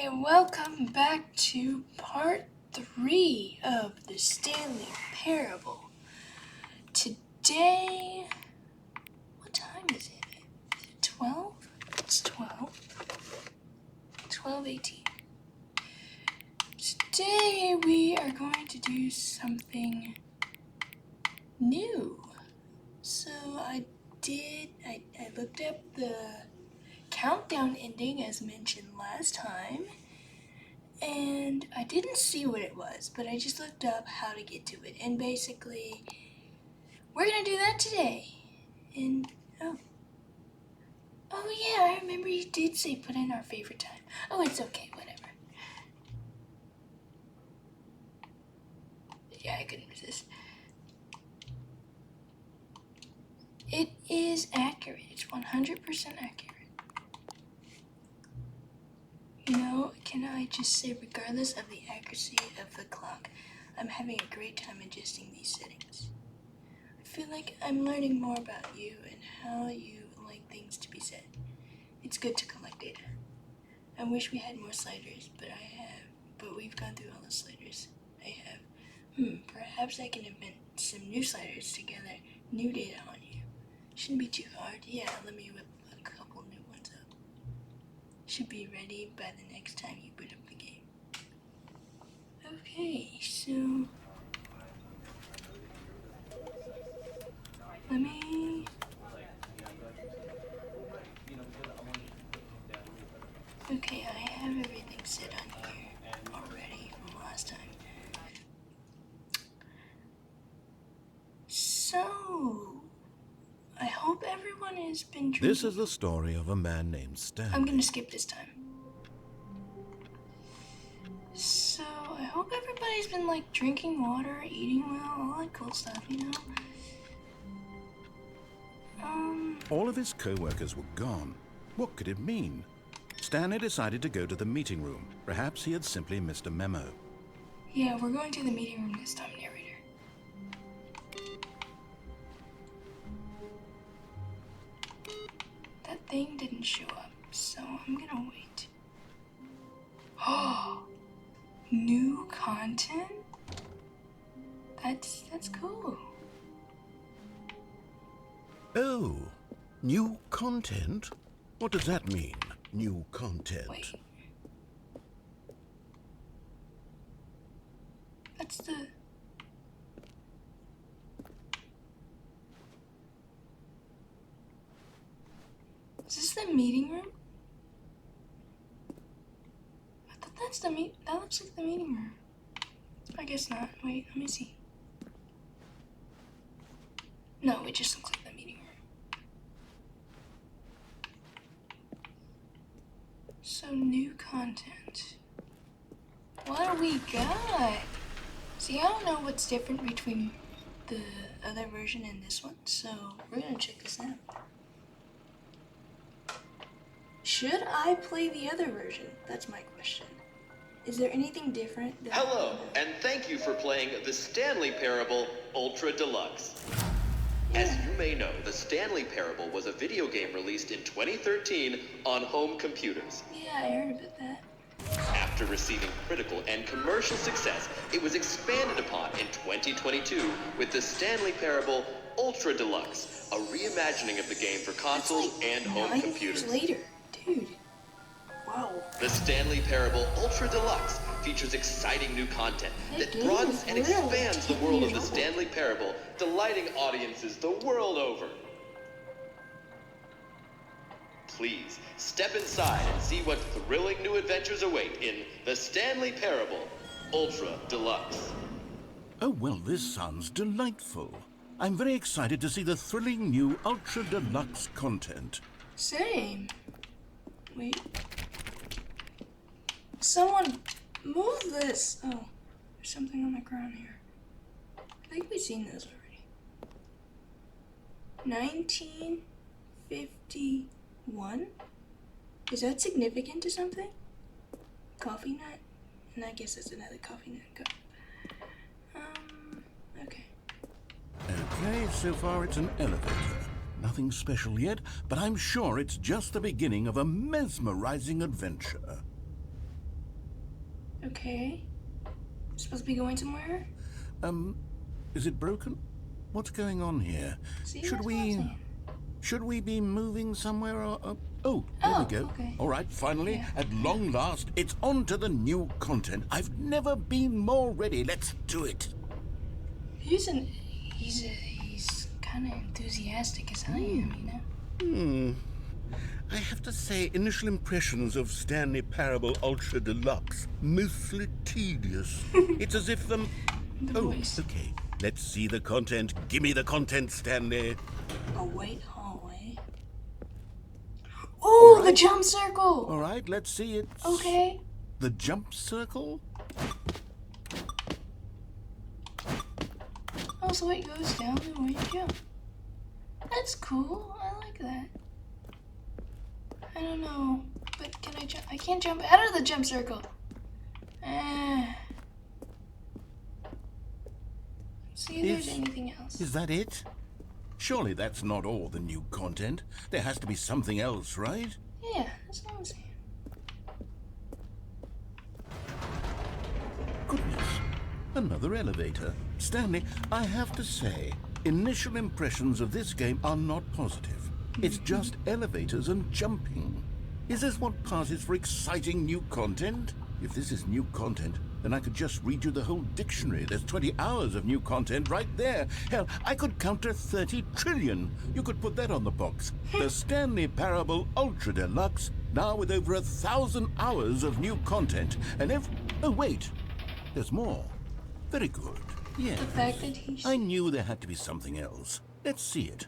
and welcome back to part 3 of the Stanley Parable. Today, what time is it? Is it 12? It's 12. 12:18. Today we are going to do something new. So I looked up the countdown ending as mentioned last time, and I didn't see what it was, but I just looked up how to get to it, and basically we're gonna do that today. And oh yeah, I remember you did say put in our favorite time. Oh, it's okay, whatever. Yeah, I couldn't resist. It is accurate. It's 100% accurate. You know, can I just say, regardless of the accuracy of the clock, I'm having a great time adjusting these settings. I feel like I'm learning more about you and how you like things to be said. It's good to collect data. I wish we had more sliders, but we've gone through all the sliders. Perhaps I can invent some new sliders together, new data on you. Shouldn't be too hard. Yeah, let me whip a couple new ones up. Should be ready by the next time you boot up the game. Okay, so let me. Okay, I have everything set on here already from last time. So, I hope everyone has been drinking. This is the story of a man named Stanley. I'm gonna skip this time. So, I hope everybody's been like drinking water, eating well, all that cool stuff, you know? All of his co-workers were gone. What could it mean? Stanley decided to go to the meeting room. Perhaps he had simply missed a memo. Yeah, we're going to the meeting room this time, narrator. That thing didn't show up, so I'm gonna wait. Oh, new content? That's cool. Oh, new content? What does that mean, new content? Wait. That's the... Is this the meeting room? I thought that's the that looks like the meeting room. I guess not. Wait, let me see. No, it just looks like the meeting room. So, new content. What do we got? See, I don't know what's different between the other version and this one, so we're gonna check this out. Should I play the other version? That's my question. Is there anything different? Hello, and thank you for playing the Stanley Parable Ultra Deluxe. Yeah. As you may know, the Stanley Parable was a video game released in 2013 on home computers. Yeah, I heard about that. After receiving critical and commercial success, it was expanded upon in 2022 with the Stanley Parable Ultra Deluxe, a reimagining of the game for consoles That's like and home 9 computers. years later, dude. Wow. The Stanley Parable Ultra Deluxe features exciting new content that game broadens is and literally expands the 10 world of years the old. Stanley Parable, delighting audiences the world over. Please, step inside and see what thrilling new adventures await in the Stanley Parable Ultra Deluxe. Oh, well, this sounds delightful. I'm very excited to see the thrilling new Ultra Deluxe content. Same. Wait. Someone move this. Oh, there's something on the ground here. I think we've seen this already. 1951? Is that significant to something? Coffee nut? And I guess that's another coffee nut cup. Okay. Okay, so far it's an elevator. Nothing special yet, but I'm sure it's just the beginning of a mesmerizing adventure. Okay. Supposed to be going somewhere? Is it broken? What's going on here? See, Should that's what I'm we... saying. Should we be moving somewhere or... oh, there we go. Okay. All right, finally, Yeah. at long last, it's on to the new content. I've never been more ready. Let's do it. He's kind of enthusiastic as I am, you know? I have to say, initial impressions of Stanley Parable Ultra Deluxe, mostly tedious. It's as if The voice. Okay. Let's see the content. Give me the content, Stanley. A white hallway. Oh, All the right. jump circle! All right, let's see it. Okay. The jump circle? Oh, so it goes down the way you jump. That's cool. I like that. I don't know, but can I jump? I can't jump out of the jump circle. See if there's anything else. Is that it? Surely that's not all the new content. There has to be something else, right? Yeah, that's what I'm saying. Goodness. Another elevator. Stanley, I have to say, initial impressions of this game are not positive. It's just elevators and jumping. Is this what passes for exciting new content? If this is new content, then I could just read you the whole dictionary. There's 20 hours of new content right there. Hell, I could count to 30 trillion. You could put that on the box. The Stanley Parable Ultra Deluxe, now with over 1,000 hours of new content. And oh, wait. There's more. Very good. Yes. The fact that he's... I knew there had to be something else. Let's see it.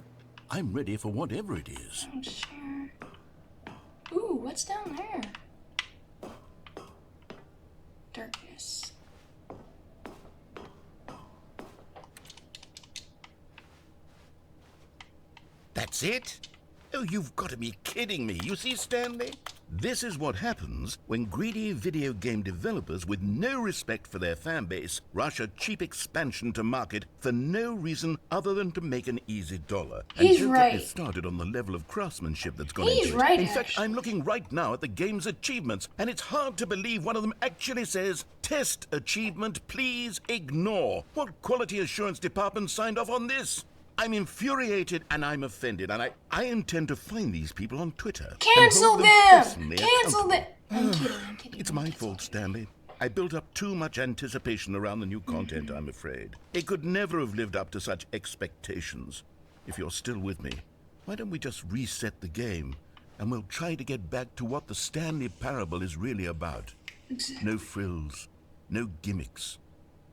I'm ready for whatever it is. I'm sure. Ooh, what's down there? Darkness. That's it? Oh, you've got to be kidding me. You see, Stanley? This is what happens when greedy video game developers with no respect for their fan base rush a cheap expansion to market for no reason other than to make an easy dollar. He's and don't right. get me started on the level of craftsmanship that's gone He's into right, it. In fact, actually. I'm looking right now at the game's achievements, and it's hard to believe one of them actually says, "Test achievement, please ignore." What quality assurance department signed off on this? I'm infuriated and I'm offended, and I intend to find these people on Twitter. and Cancel hold them them! personally Cancel accountable. them! I'm kidding. It's my fault, Stanley. I built up too much anticipation around the new content, I'm afraid. It could never have lived up to such expectations. If you're still with me, why don't we just reset the game, and we'll try to get back to what the Stanley Parable is really about. Exactly. No frills, no gimmicks.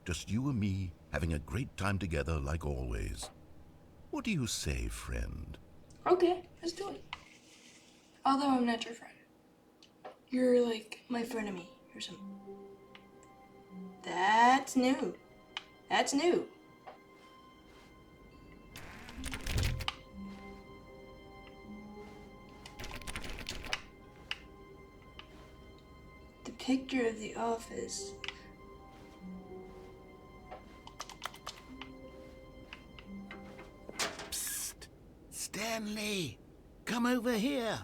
Just you and me having a great time together like always. What do you say, friend? Okay, let's do it. Although I'm not your friend. You're like my frenemy or something. That's new. That's new. The picture of the office. Stanley, come over here.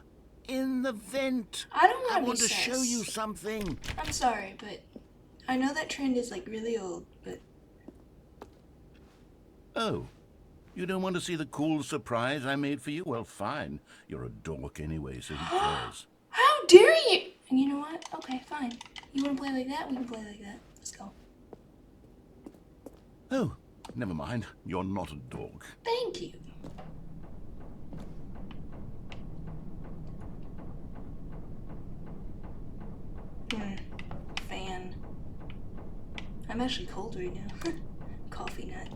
In the vent. I don't want I to want be to show sus. you something. I'm sorry, but I know that trend is like really old, but Oh, you don't want to see the cool surprise I made for you? Well, fine. You're a dork anyway, so who cares? how dare you? And you know what? Okay, fine. You want to play like that? We can play like that. Let's go. Oh, never mind. You're not a dork. Thank you. Fan. I'm actually cold right now. Coffee nut.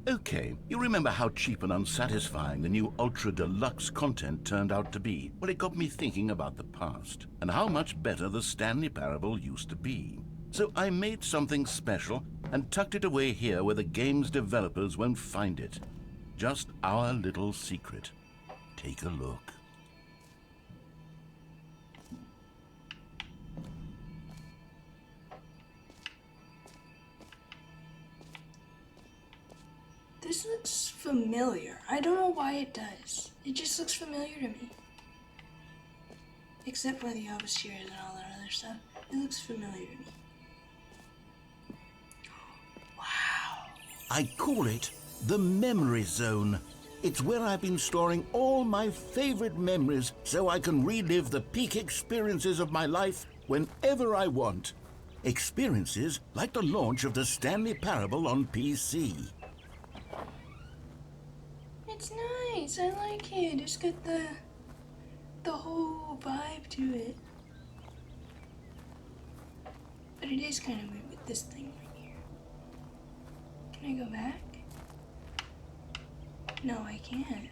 Okay, you remember how cheap and unsatisfying the new Ultra Deluxe content turned out to be? Well, it got me thinking about the past, and how much better the Stanley Parable used to be. So I made something special and tucked it away here where the game's developers won't find it. Just our little secret. Take a look. This looks familiar. I don't know why it does. It just looks familiar to me. Except for the overseers and all that other stuff. It looks familiar to me. Wow. I call it the memory zone. It's where I've been storing all my favorite memories so I can relive the peak experiences of my life whenever I want. Experiences like the launch of the Stanley Parable on PC. It's nice. I like it. It's got the whole vibe to it. But it is kind of weird with this thing right here. Can I go back? No, I can't.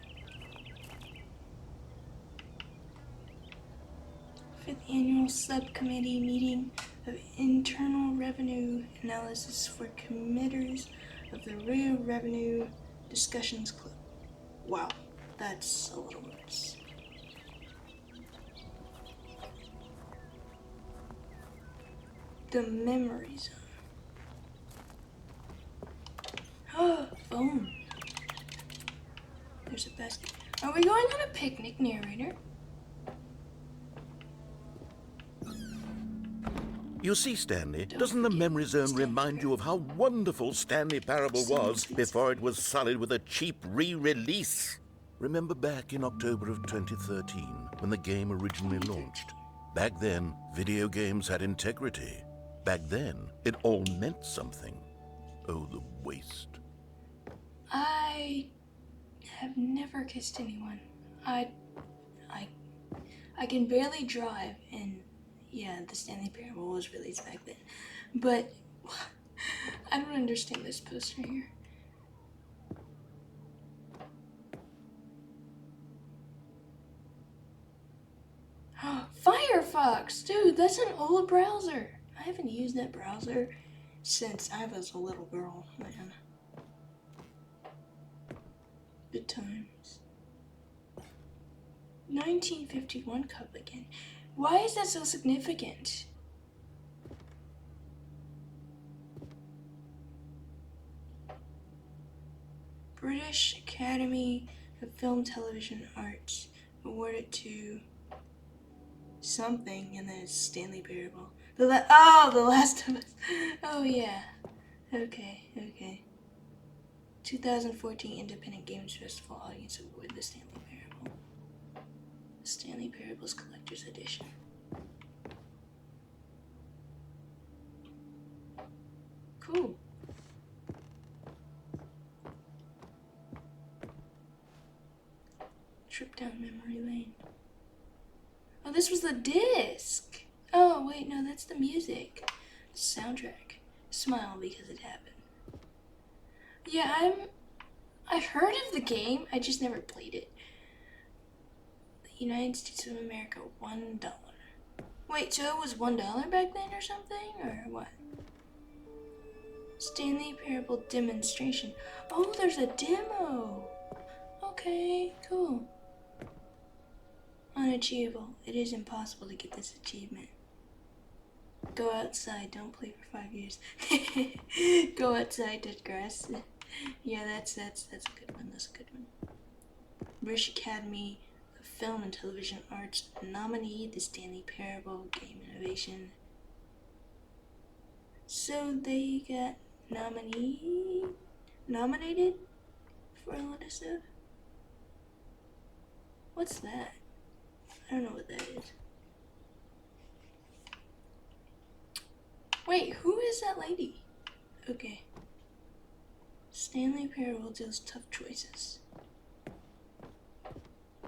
5th Annual Subcommittee Meeting of Internal Revenue Analysis for Committers of the Real Revenue Discussions Club. Wow, that's a little worse. The memory zone. Oh, phone. There's a basket. Are we going on a picnic, narrator? You see, Stanley, doesn't the memory zone remind you of how wonderful Stanley Parable was before it was sullied with a cheap re-release? Remember back in October of 2013, when the game originally launched? Back then, video games had integrity. Back then, it all meant something. Oh, the waste. I have never kissed anyone. I can barely drive, and yeah, the Stanley Parable was released back then. But I don't understand this poster here. Firefox! Dude, that's an old browser. I haven't used that browser since I was a little girl, man. Good times. 1951 cup again. Why is that so significant? British Academy of Film Television Arts awarded to something, and then it's Stanley Parable. The Last of Us. Oh yeah. Okay. 2014 Independent Games Festival Audience Award, the Stanley Parable. The Stanley Parable's Collector's Edition. Cool. Trip down memory lane. Oh, this was the disc. Oh, wait, no, that's the music. Soundtrack. Smile because it happened. Yeah, I've heard of the game. I just never played it. The United States of America, $1. Wait, so it was $1 back then or something? Or what? Stanley Parable demonstration. Oh, there's a demo. Okay, cool. Unachievable. It is impossible to get this achievement. Go outside, don't play for 5 years. Go outside, touch grass. Yeah, that's a good one. That's a good one. British Academy of Film and Television Arts nominee, the Stanley Parable Game Innovation. So they got nominated for a lot of stuff. What's that? I don't know what that is. Wait, who is that lady? Okay. Stanley Parable deals tough choices.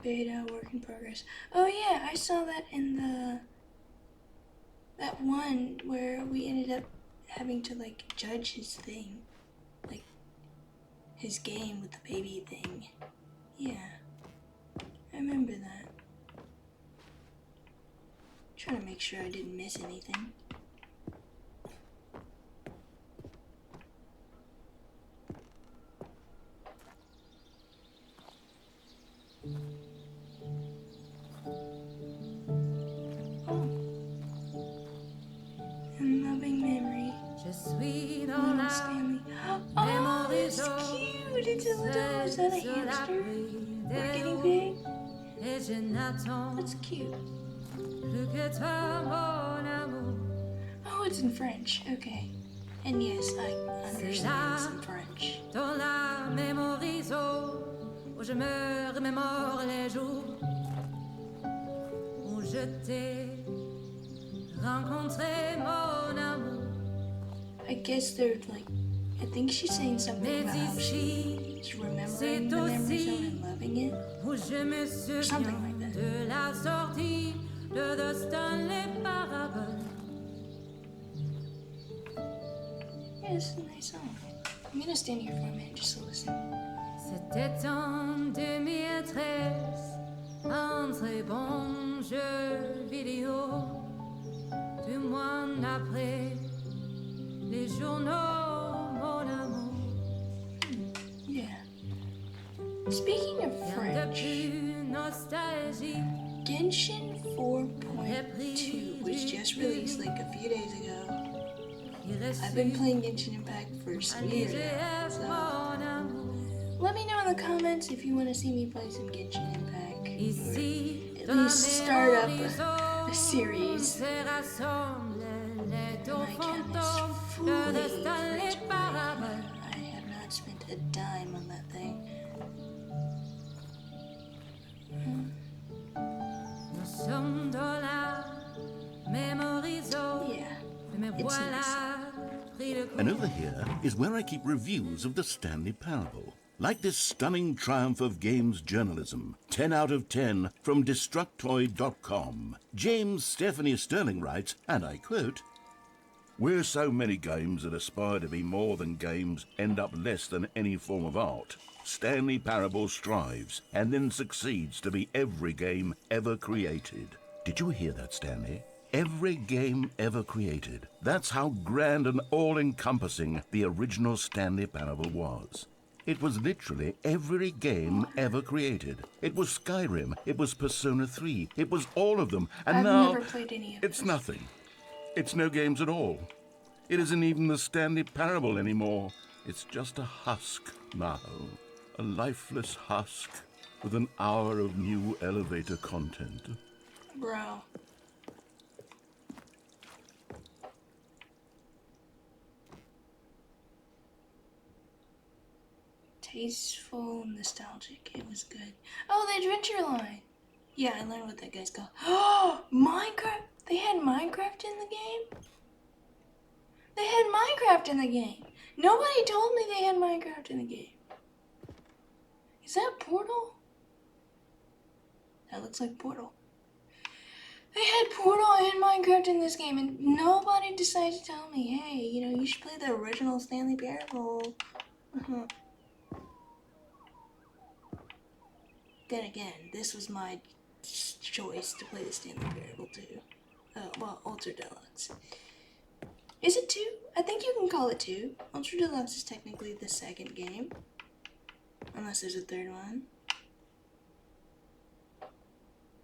Beta, work in progress. Oh yeah, I saw that in that one where we ended up having to like judge his thing. Like his game with the baby thing. Yeah. I remember that. Trying to make sure I didn't miss anything. Loving memory. Just sweet Oh, Stanley. Oh, it's cute. cute. It's a little, is that a hamster? Or a guinea pig? That's cute. Oh, it's in French. Okay. And yes, I understand some French. Dans la mémorise où je me remémore les jours où je t'ai rencontré, mon amour. I guess they're like, I think she's saying something about how she's remembering the memory zone and loving it. Où je me Something like that. de la sortie de Stanley Parable. Yeah, it's a nice song. I'm gonna stand here for a minute just to listen. C'était en 2013, un très bon jeu vidéo. 2 mois après, les journaux, mon amour. Yeah. Speaking of Rien de French, plus nostalgique. Genshin 4.2 was just released like a few days ago. I've been playing Genshin Impact for some years now, so let me know in the comments if you want to see me play some Genshin Impact, or at least start up a series. My account is fully free to play. I have not spent a dime on that thing. Yeah, it's nice. And over here is where I keep reviews of the Stanley Parable. Like this stunning triumph of games journalism, 10 out of 10 from Destructoid.com. James Stephanie Sterling writes, and I quote, "Where so many games that aspire to be more than games end up less than any form of art, Stanley Parable strives and then succeeds to be every game ever created." Did you hear that, Stanley? Every game ever created. That's how grand and all-encompassing the original Stanley Parable was. It was literally every game ever created. It was Skyrim, it was Persona 3, it was all of them, and I've now never played any of it's those. nothing. It's no games at all. It isn't even the Stanley Parable anymore. It's just a husk now. A lifeless husk with an hour of new elevator content. Bro. Tasteful, nostalgic. It was good. Oh, the Adventure Line. Yeah, I learned what that guy's called. Oh, Minecraft. They had Minecraft in the game? They had Minecraft in the game. Nobody told me they had Minecraft in the game. Is that Portal? That looks like Portal. They had Portal and Minecraft in this game, and nobody decided to tell me, hey, you should play the original Stanley Parable. Then again, this was my choice to play the Stanley Parable 2. Well, Ultra Deluxe. Is it 2? I think you can call it 2. Ultra Deluxe is technically the second game. Unless there's a third one.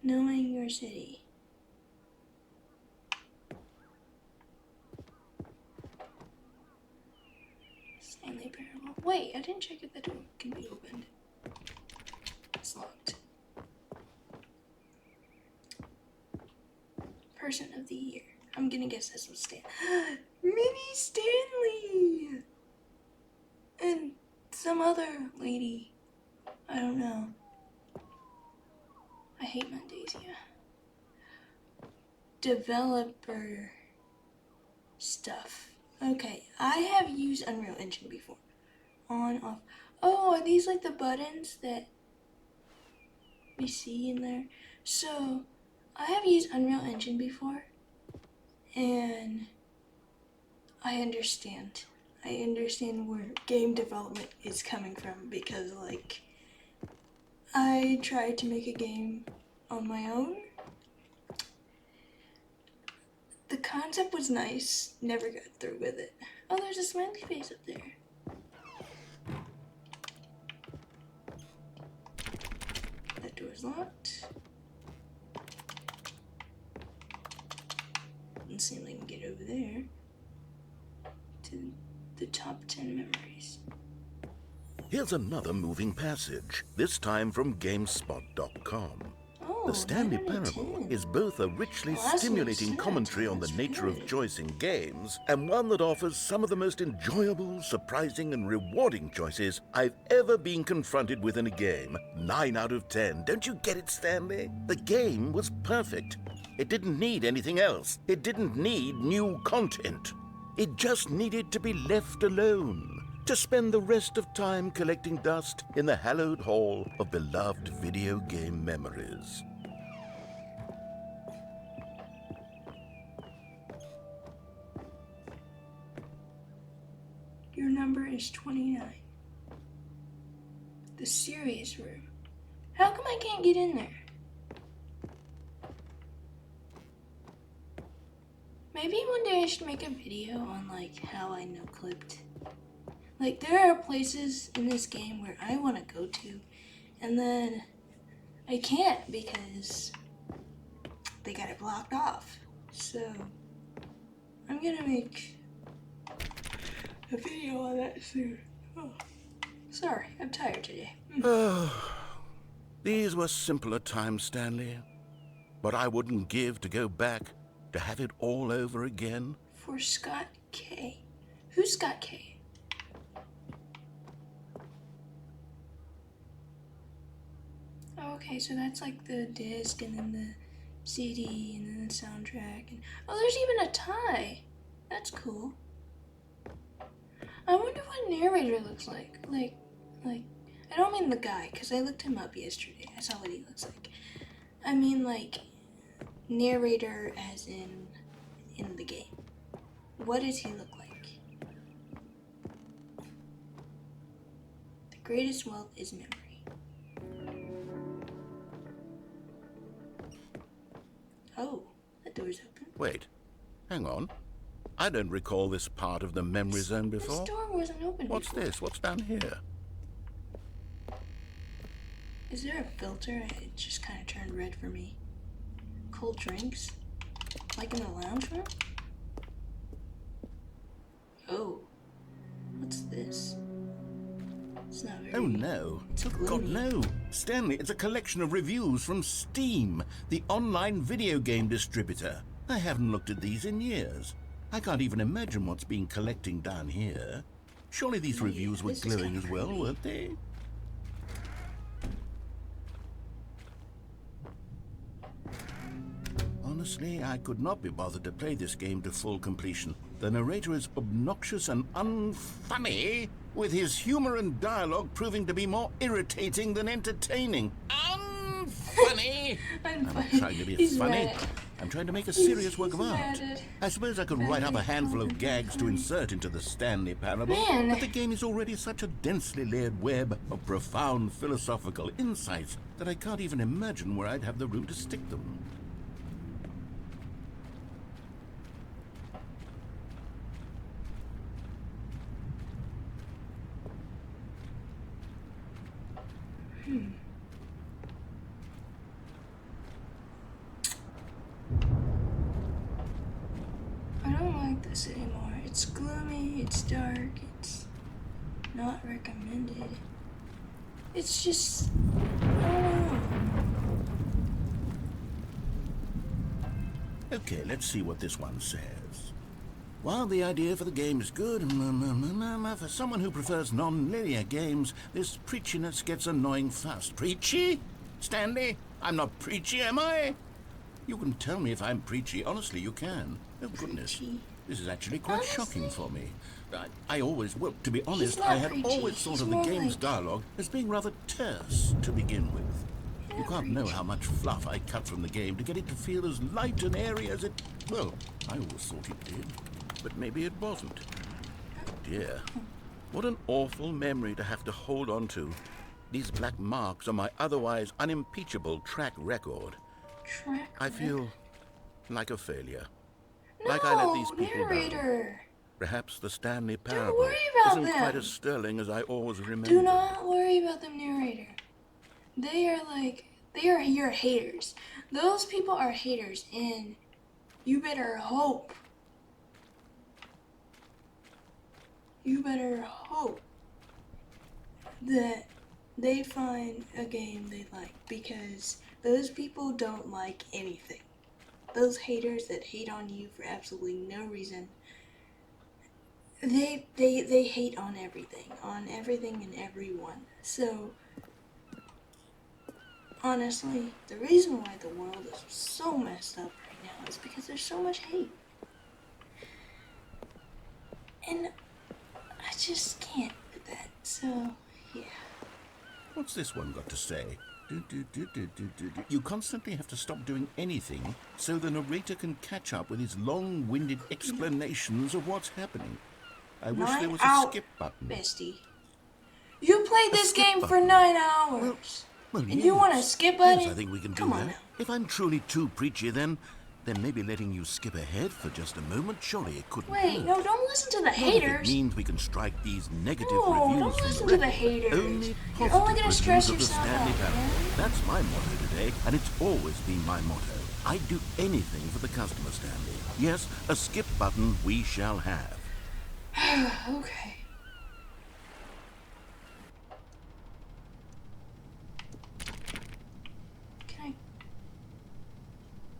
Knowing your city. Stanley Parable. Wait, I didn't check if the door can be opened. It's locked. Person of the year. I'm gonna guess this was Stan. Maybe Stanley! And some other lady. I don't know. I hate Mondays, yeah. Developer stuff. Okay, I have used Unreal Engine before. On, off. Oh, are these like the buttons that we see in there? So, I have used Unreal Engine before, and I understand. I understand where game development is coming from, because like, I tried to make a game on my own. The concept was nice, never got through with it. Oh, there's a smiley face up there. That door's locked. Let's see if I can get over there to the top 10 memories. Here's another moving passage, this time from GameSpot.com. Oh, The Stanley 9 out of Parable 10. is both a richly Well, that's stimulating 10 out of commentary 10. on the That's nature of good. choice in games, and one that offers some of the most enjoyable, surprising, and rewarding choices I've ever been confronted with in a game. 9 out of 10. Don't you get it, Stanley? The game was perfect. It didn't need anything else. It didn't need new content. It just needed to be left alone, to spend the rest of time collecting dust in the hallowed hall of beloved video game memories. Your number is 29. The serious room. How come I can't get in there? Maybe one day I should make a video on like how I no-clipped. Like there are places in this game where I want to go to and then I can't because they got it blocked off. So I'm gonna make a video on that soon. Oh. Sorry, I'm tired today. These were simpler times, Stanley. But I wouldn't give to go back to have it all over again. For Scott K. Who's Scott K? Oh, okay, so that's like the disc and then the CD and then the soundtrack. And oh, there's even a tie. That's cool. I wonder what narrator looks like. Like, I don't mean the guy, because I looked him up yesterday. I saw what he looks like. I mean, like, narrator as in the game. What does he look like? The greatest wealth is memory. Oh, that door's open. Wait, hang on. I don't recall this part of the memory zone before. This door wasn't open What's before. this? What's down here? Is there a filter? It just kind of turned red for me. Cold drinks? Like in the lounge room? Oh. What's this? It's not very... Oh no. It's Oh God, gloomy. no. Stanley, it's a collection of reviews from Steam, the online video game distributor. I haven't looked at these in years. I can't even imagine what's been collecting down here. Surely these Yeah, reviews were this is glowing kinda as well, creepy. weren't they? Honestly, I could not be bothered to play this game to full completion. The narrator is obnoxious and unfunny, with his humor and dialogue proving to be more irritating than entertaining. Unfunny! I'm I'm funny. trying to be He's funny. mad. I'm trying to make a serious work of he's art. mad at- I suppose I could mad write up a at handful of comment. gags to insert into the Stanley Parable, Man. but the game is already such a densely layered web of profound philosophical insights that I can't even imagine where I'd have the room to stick them. I don't like this anymore. It's gloomy, it's dark, it's not recommended. It's just, I don't know. Okay, let's see what this one says. While the idea for the game is good, for someone who prefers non-linear games, this preachiness gets annoying fast. Preachy? Stanley? I'm not preachy, am I? You can tell me if I'm preachy. Honestly, you can. Oh, goodness. Preachy. This is actually quite Honestly? shocking for me. I always, well, to be honest, not I had preachy. always thought He's of the more game's like- dialogue as being rather terse to begin with. You not can't know preachy. how much fluff I cut from the game to get it to feel as light and airy as it... Well, I always thought it did, but maybe it wasn't. Dear, what an awful memory to have to hold on to. These black marks are my otherwise unimpeachable track record. Track I feel like a failure. No, like I let these people down. narrator. Perhaps the Stanley Parable worry about isn't quite them. as sterling as I always remembered. Do not worry about them, narrator. They are your haters. Those people are haters, and you better hope. You better hope that they find a game they like, because those people don't like anything. Those haters that hate on you for absolutely no reason, they hate on everything and everyone. So honestly, the reason why the world is so messed up right now is because there's so much hate. And I just can't do that. So, yeah. What's this one got to say? You constantly have to stop doing anything so the narrator can catch up with his long-winded explanations of what's happening. I wish there was a skip button. Bestie. You played this game for 9 hours. Well, and you want to skip button? Yes, I think we can do that. If I'm truly too preachy, then maybe letting you skip ahead for just a moment, surely it couldn't Wait, hurt. no, don't listen to the haters. If it means we can strike these negative No, reviews don't from listen the to the record. haters. You're only going to stress of the yourself Stanley out, Parable. man. That's my motto today, and it's always been my motto. I'd do anything for the customer, Stanley. Yes, a skip button we shall have. Okay.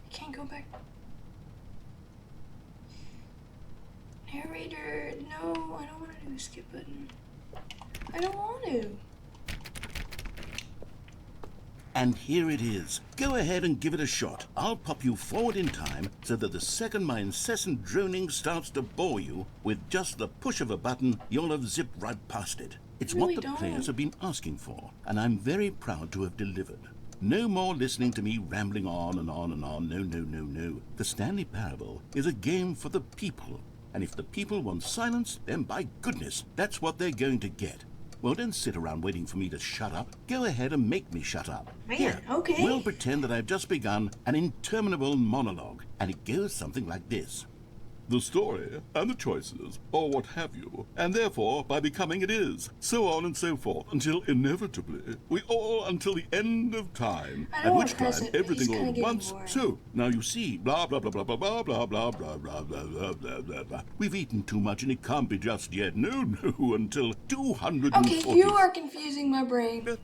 I can't go back. Narrator, no, I don't want to do a skip button. I don't want to. And here it is. Go ahead and give it a shot. I'll pop you forward in time so that the second my incessant droning starts to bore you, with just the push of a button, you'll have zipped right past it. It's Really what the players have been asking for, and I'm very proud to have delivered. No more listening to me rambling on and on and on. No. The Stanley Parable is a game for the people. And if the people want silence, then by goodness, that's what they're going to get. Well, don't sit around waiting for me to shut up. Go ahead and make me shut up. Man, Here, okay. we'll pretend that I've just begun an interminable monologue, and it goes something like this. The story, and the choices, or what have you, and therefore, by becoming it is, so on and so forth, until inevitably, we all until the end of time, at which time everything all at once, so, now you see, blah, blah, blah, blah, blah, blah, blah, blah, blah, blah, blah, blah, blah, blah, blah. We've eaten too much and it can't be just yet, no, until 240. Okay, you are confusing my brain.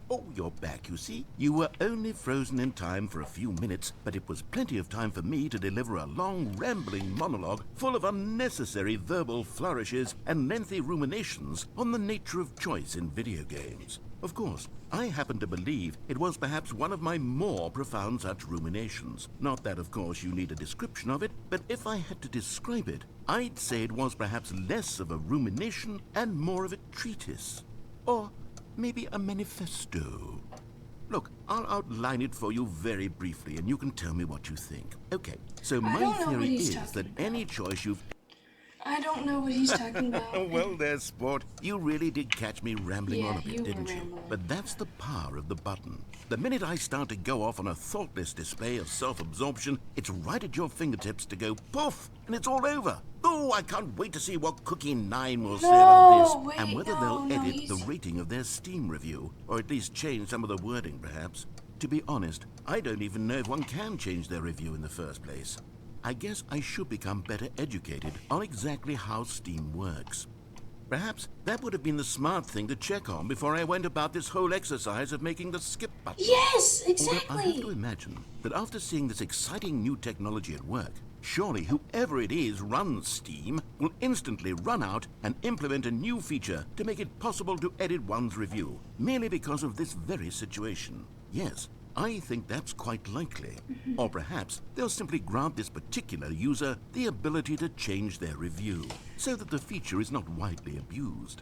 Oh, you're back, you see. You were only frozen in time for a few minutes, but it was plenty of time for me to deliver a long, rambling monologue full of unnecessary verbal flourishes and lengthy ruminations on the nature of choice in video games. Of course, I happen to believe it was perhaps one of my more profound such ruminations. Not that, of course, you need a description of it, but if I had to describe it, I'd say it was perhaps less of a rumination and more of a treatise. Or maybe a manifesto. Look, I'll outline it for you very briefly, and you can tell me what you think. Okay, so my theory is that any choice you've... I don't know what he's talking about. Well, there, sport. You really did catch me rambling on a bit, didn't you? Rambling. But that's the power of the button. The minute I start to go off on a thoughtless display of self-absorption, it's right at your fingertips to go poof, and it's all over. Oh, I can't wait to see what Cookie 9 will say about this, and whether they'll edit the rating of their Steam review, or at least change some of the wording, perhaps. To be honest, I don't even know if one can change their review in the first place. I guess I should become better educated on exactly how Steam works. Perhaps that would have been the smart thing to check on before I went about this whole exercise of making the skip button. Yes, exactly. Although I have to imagine that after seeing this exciting new technology at work, surely whoever it is runs Steam will instantly run out and implement a new feature to make it possible to edit one's review, merely because of this very situation. Yes, I think that's quite likely. Or perhaps they'll simply grant this particular user the ability to change their review, so that the feature is not widely abused.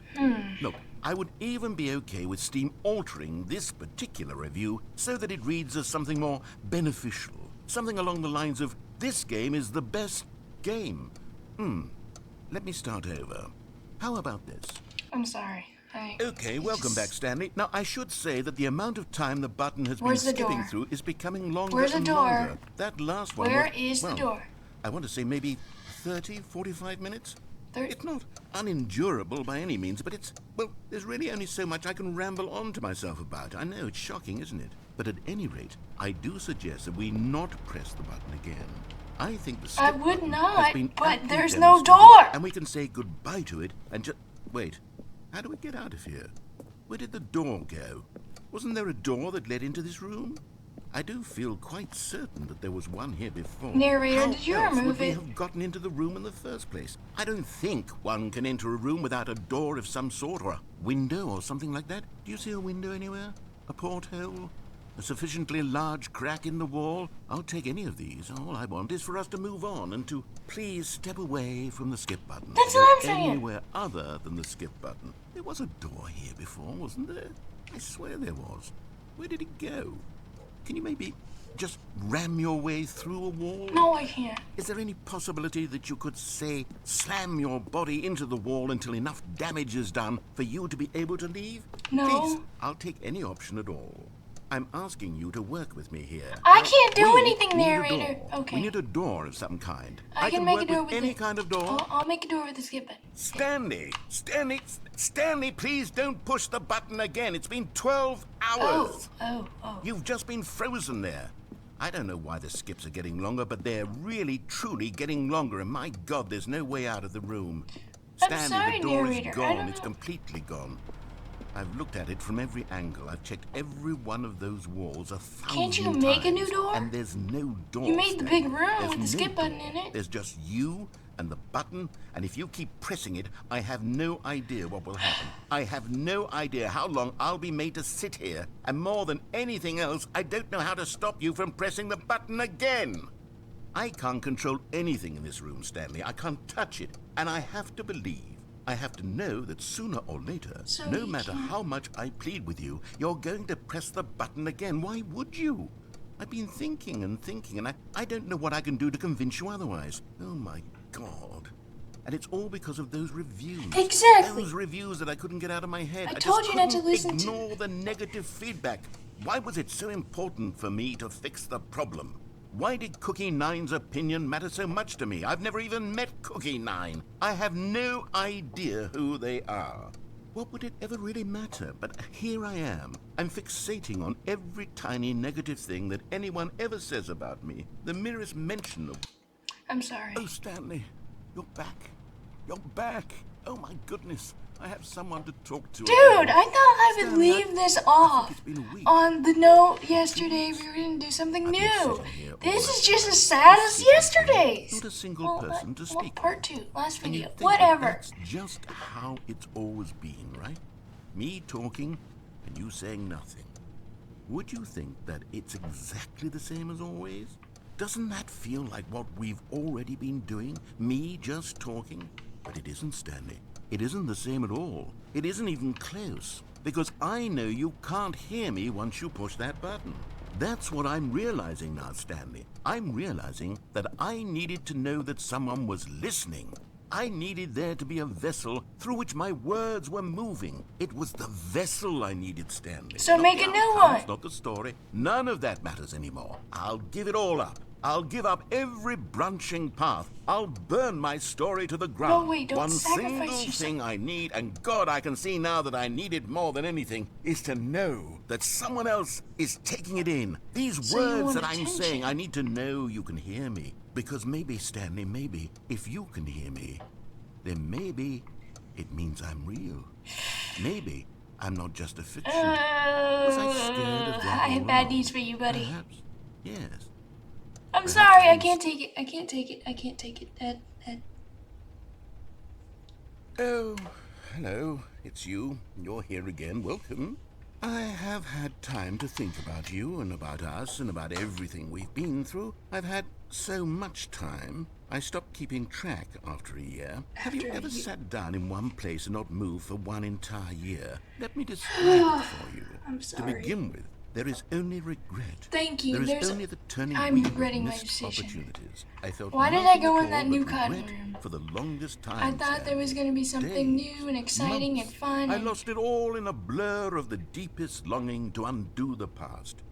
Look, I would even be okay with Steam altering this particular review so that it reads as something more beneficial. Something along the lines of, this game is the best game. Let me start over. How about this? I'm sorry. Okay, welcome back, Stanley. Now, I should say that the amount of time the button has been skipping through is becoming longer and longer. That last one Where is the door? I want to say maybe 30, 45 minutes? It's not unendurable by any means, but it's, well, there's really only so much I can ramble on to myself about. I know, it's shocking, isn't it? But at any rate, I do suggest that we not press the button again. I think the skip button has been but aptly there's no demonstrated, door! And we can say goodbye to it and just... Wait, How do we get out of here? Where did the door go? Wasn't there a door that led into this room? I do feel quite certain that there was one here before. Narrator, How did you else remove would we it? have gotten into the room in the first place? I don't think one can enter a room without a door of some sort, or a window or something like that. Do you see a window anywhere? A porthole? A sufficiently large crack in the wall? I'll take any of these. All I want is for us to move on and to please step away from the skip button. That's what I'm saying. Anywhere other than the skip button. There was a door here before, wasn't there? I swear there was. Where did it go? Can you maybe just ram your way through a wall? No, I can't. Is there any possibility that you could, say, slam your body into the wall until enough damage is done for you to be able to leave? No. Please, I'll take any option at all. I'm asking you to work with me here. I can't do We anything, need a narrator. door. Okay. We need a door of some kind. I can make work a door with with any it. kind of door. I'll make a door with the skip button. Stanley, please don't push the button again. It's been 12 hours. Oh. You've just been frozen there. I don't know why the skips are getting longer, but they're really, truly getting longer, and my God, there's no way out of the room. I'm Stanley, sorry, the door narrator. is I gone. don't It's know. completely gone. I've looked at it from every angle. I've checked every one of those walls 1,000 Can't you make a new times, door? And there's no door. You made the Stanley. big room There's with the no skip button door. in it. There's just you and the button, and if you keep pressing it, I have no idea what will happen. I have no idea how long I'll be made to sit here, and more than anything else, I don't know how to stop you from pressing the button again. I can't control anything in this room, Stanley. I can't touch it, and I have to believe, I have to know that sooner or later, So no you matter can't- how much I plead with you, you're going to press the button again. Why would you? I've been thinking, and I don't know what I can do to convince you otherwise. Oh, my God. And it's all because of those reviews. Exactly. Those reviews that I couldn't get out of my head. I just told you not to couldn't listen to- ignore the negative feedback. Why was it so important for me to fix the problem? Why did Cookie Nine's opinion matter so much to me? I've never even met Cookie Nine. I have no idea who they are. What would it ever really matter? But here I am. I'm fixating on every tiny negative thing that anyone ever says about me. The merest mention of... I'm sorry. Oh, Stanley, you're back. You're back. Oh, my goodness. I have someone to talk to. Dude, I thought I would Stanley, leave this I think off it's been a week. on the note yesterday we were going to do something I've been new. sitting here all This is day. just as sad as yesterday's. Not a single person to speak Part 2, last And you video, think that whatever. That's just how it's always been, right? Me talking and you saying nothing. Would you think that it's exactly the same as always? Doesn't that feel like what we've already been doing? Me just talking? But it isn't, Stanley. It isn't the same at all. It isn't even close. Because I know you can't hear me once you push that button. That's what I'm realizing now, Stanley. I'm realizing that I needed to know that someone was listening. I needed there to be a vessel through which my words were moving. It was the vessel I needed, Stanley. So Not make the a new outcomes, one. Not the story. None of that matters anymore. I'll give it all up. I'll give up every branching path. I'll burn my story to the ground. No, wait, don't One sacrifice single yourself. thing I need, and God, I can see now that I need it more than anything, is to know that someone else is taking it in. These So you words want that I'm attention. saying, I need to know you can hear me. Because maybe, Stanley, maybe, if you can hear me, then maybe it means I'm real. Maybe I'm not just a fiction. Was I scared of that I have all bad along? news for you, buddy. Perhaps. Yes. I'm Perhaps sorry, I it's- can't take it. I can't take it. I can't take it. Ed. Oh, hello. It's you. You're here again. Welcome. I have had time to think about you and about us and about everything we've been through. I've had so much time. I stopped keeping track after a year. Have you After a ever year? sat down in one place and not moved for one entire year? Let me describe it for you. I'm sorry. To begin with, there is only regret. Thank you. There is There's. only the turning I'm wheel of regretting my missed decision. opportunities. I felt Why did I nothing go at in that all new but cotton regret room? for the longest time. I thought there was going to be something Days, new and exciting months. and fun. I and- lost it all in a blur of the deepest longing to undo the past.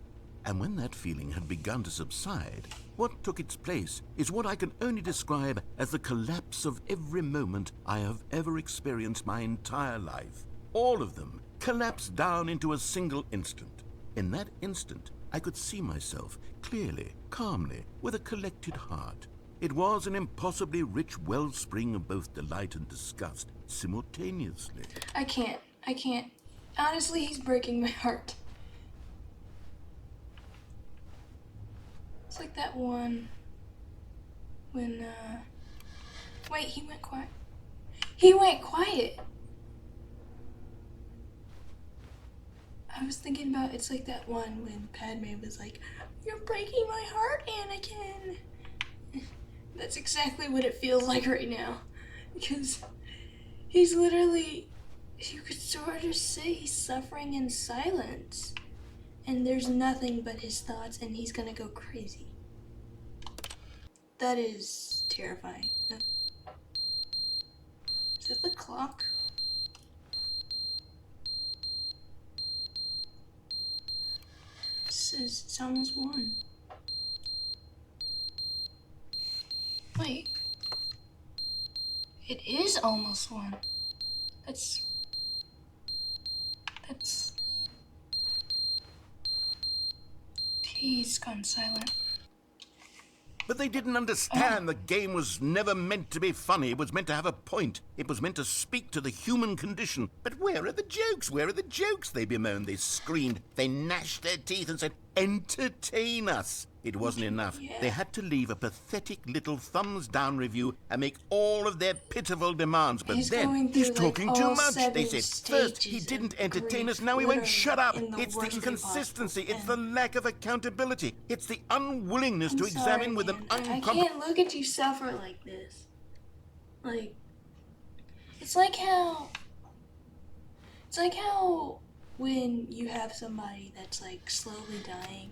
And when that feeling had begun to subside, what took its place is what I can only describe as the collapse of every moment I have ever experienced my entire life. All of them collapsed down into a single instant. In that instant, I could see myself clearly, calmly, with a collected heart. It was an impossibly rich wellspring of both delight and disgust simultaneously. I can't. Honestly, he's breaking my heart. It's like that one when, wait, he went quiet. He went quiet! I was thinking about, it's like that one when Padme was like, "You're breaking my heart, Anakin!" That's exactly what it feels like right now. Because he's literally, you could sort of say he's suffering in silence. And there's nothing but his thoughts, and he's gonna go crazy. That is terrifying. Is that the clock? It says it's almost 1. Wait. It is almost 1. That's... He's gone silent. But they didn't understand the game was never meant to be funny. It was meant to have a point. It was meant to speak to the human condition. But where are the jokes? Where are the jokes? They bemoaned, they screamed, they gnashed their teeth and said, "Entertain us." It wasn't enough. Yeah. They had to leave a pathetic little thumbs-down review and make all of their pitiful demands. But He's then, going through, he's talking like, too all much. They 7 said, first, he stages didn't of entertain us. grief, Now he went, literally, shut up. in the It's the worst way inconsistency. possible. It's the lack of accountability. It's the unwillingness to examine with an I uncompromising... can't look at you suffer like this. Like, it's like how when you have somebody that's like slowly dying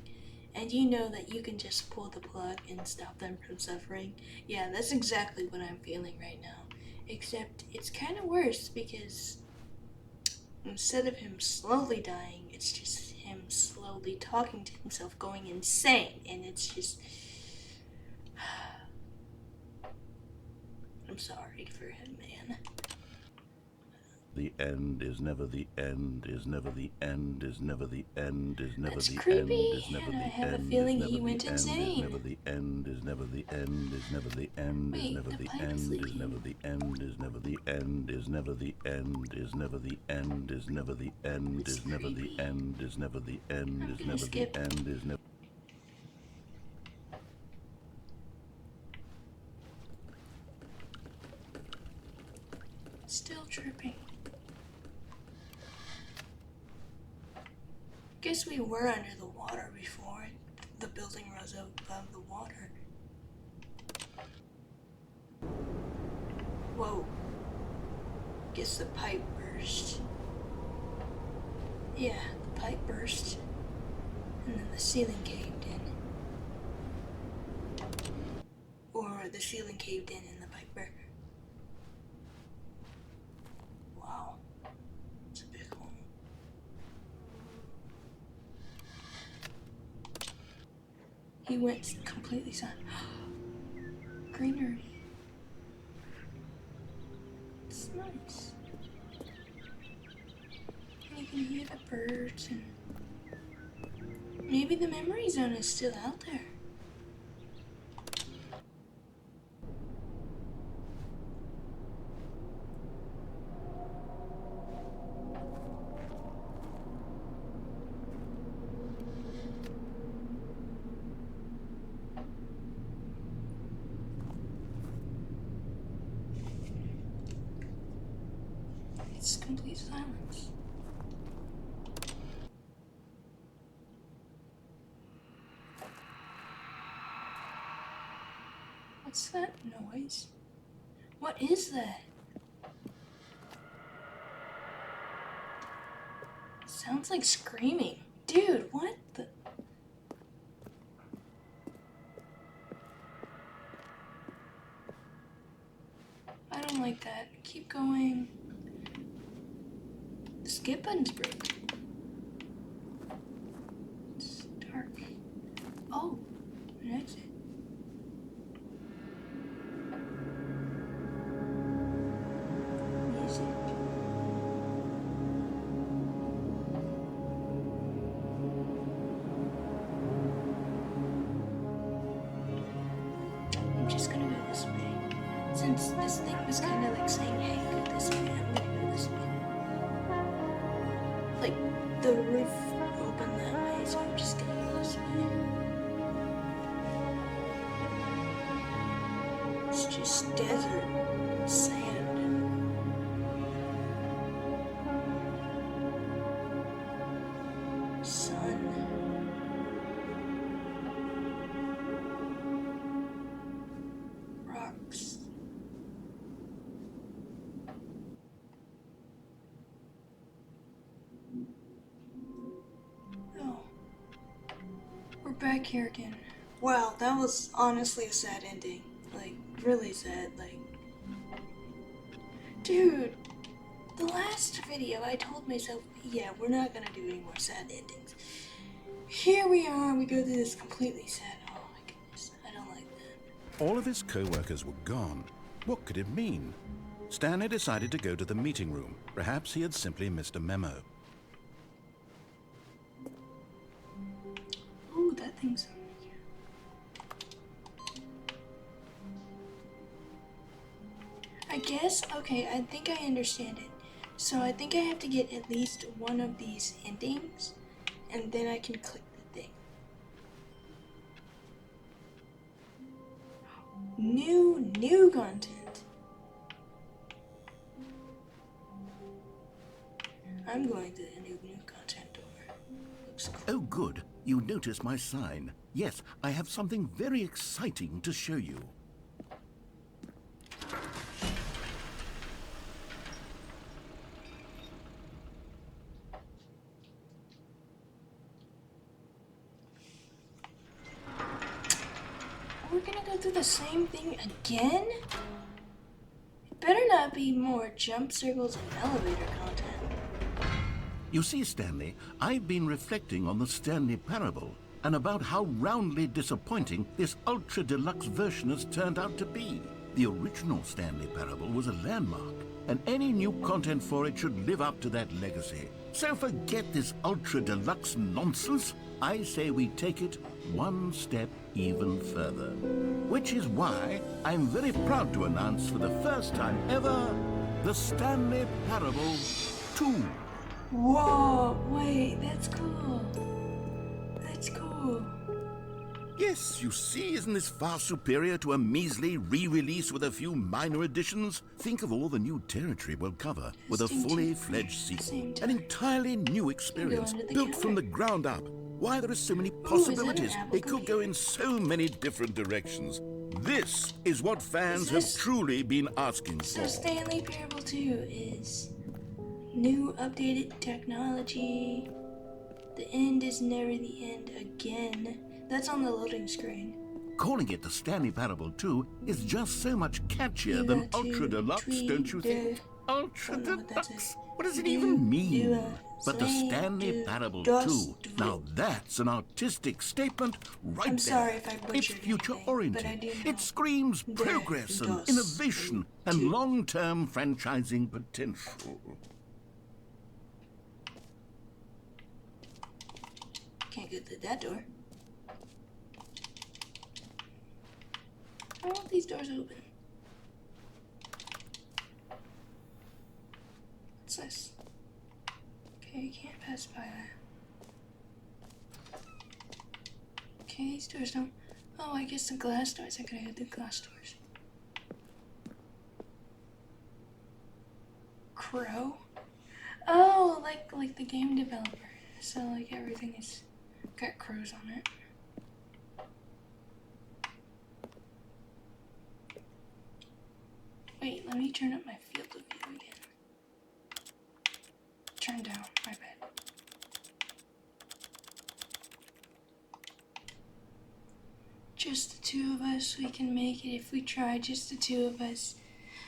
and you know that you can just pull the plug and stop them from suffering. Yeah, that's exactly what I'm feeling right now. Except it's kind of worse because instead of him slowly dying, it's just him slowly talking to himself, going insane, and it's just... I'm sorry for him, man. The end is never the end, is never the end, is never the end, is never That's the creepy, end, is never and the I have a end, feeling is never he the went end, is insane. never the end, is never the end, is never the end, is Wait, never the the pipe's end, is leaking. never the end, is never the end, is never the end, is never the end, is never the end, It's is never the creepy. end, is never the end, I'm is gonna never the skip. end, is never... Still tripping. Guess we were under the water before. The building rose above the water. Whoa. Guess the pipe burst. Yeah, the pipe burst. And then the ceiling caved in. Or the ceiling caved in and the pipe burst. Wow. It's a big hole. He went completely silent. Greenery. It's nice. And you can hear the birds and maybe the memory zone is still out there. It's complete silence. What's that noise? What is that? Sounds like screaming. Dude, what the? I don't like that. Keep going. The skip button's broken. It's dark. Oh, an exit. Music. I'm just gonna like the roof open that way, so I'm just gonna go this way. It's just desert sand. Sun. Rocks. Oh. We're back here again. Wow, that was honestly a sad ending. Like, really sad, like... Dude, the last video I told myself, yeah, we're not gonna do any more sad endings. Here we are, we go through this completely sad. Oh my goodness, I don't like that. All of his co-workers were gone. What could it mean? Stanley decided to go to the meeting room. Perhaps he had simply missed a memo. Ooh, that thing's over here. I guess, okay, I think I understand it. So I think I have to get at least one of these endings, and then I can click the thing. New content. I'm going to the new content door. Looks cool. Oh, good. You noticed my sign. Yes, I have something very exciting to show you. We're gonna go through the same thing again? It better not be more jump circles and elevator content. You see, Stanley, I've been reflecting on the Stanley Parable and about how roundly disappointing this ultra deluxe version has turned out to be. The original Stanley Parable was a landmark, and any new content for it should live up to that legacy. So forget this ultra deluxe nonsense. I say we take it one step even further. Which is why I'm very proud to announce for the first time ever, the Stanley Parable 2. Whoa, wait, that's cool. That's cool. Yes, you see, isn't this far superior to a measly re-release with a few minor additions? Think of all the new territory we'll cover with a fully fledged sequel. An entirely new experience, built from the ground up. Why, there are so many possibilities. It could go in so many different directions. This is what fans have truly been asking for. So Stanley Parable 2 is new updated technology. The end is never the end again. That's on the loading screen. Calling it the Stanley Parable 2 is just so much catchier than Ultra Deluxe, don't you think? Ultra Deluxe? What does it even mean? But the Stanley Parable 2, now that's an artistic statement right there. I'm sorry if I butchered It's future-oriented. anything, but I do know. It screams progress and innovation and long-term franchising potential. Can't get through that door. I want these doors open. What's this? Okay, you can't pass by that. Okay, these doors don't... Oh, I guess the glass doors. I gotta go through glass doors. Crow? Oh, like the game developer. So like everything is got crows on it. Wait, let me turn up my field of view again. Turn down, my bad. Just the two of us, we can make it if we try. Just the two of us.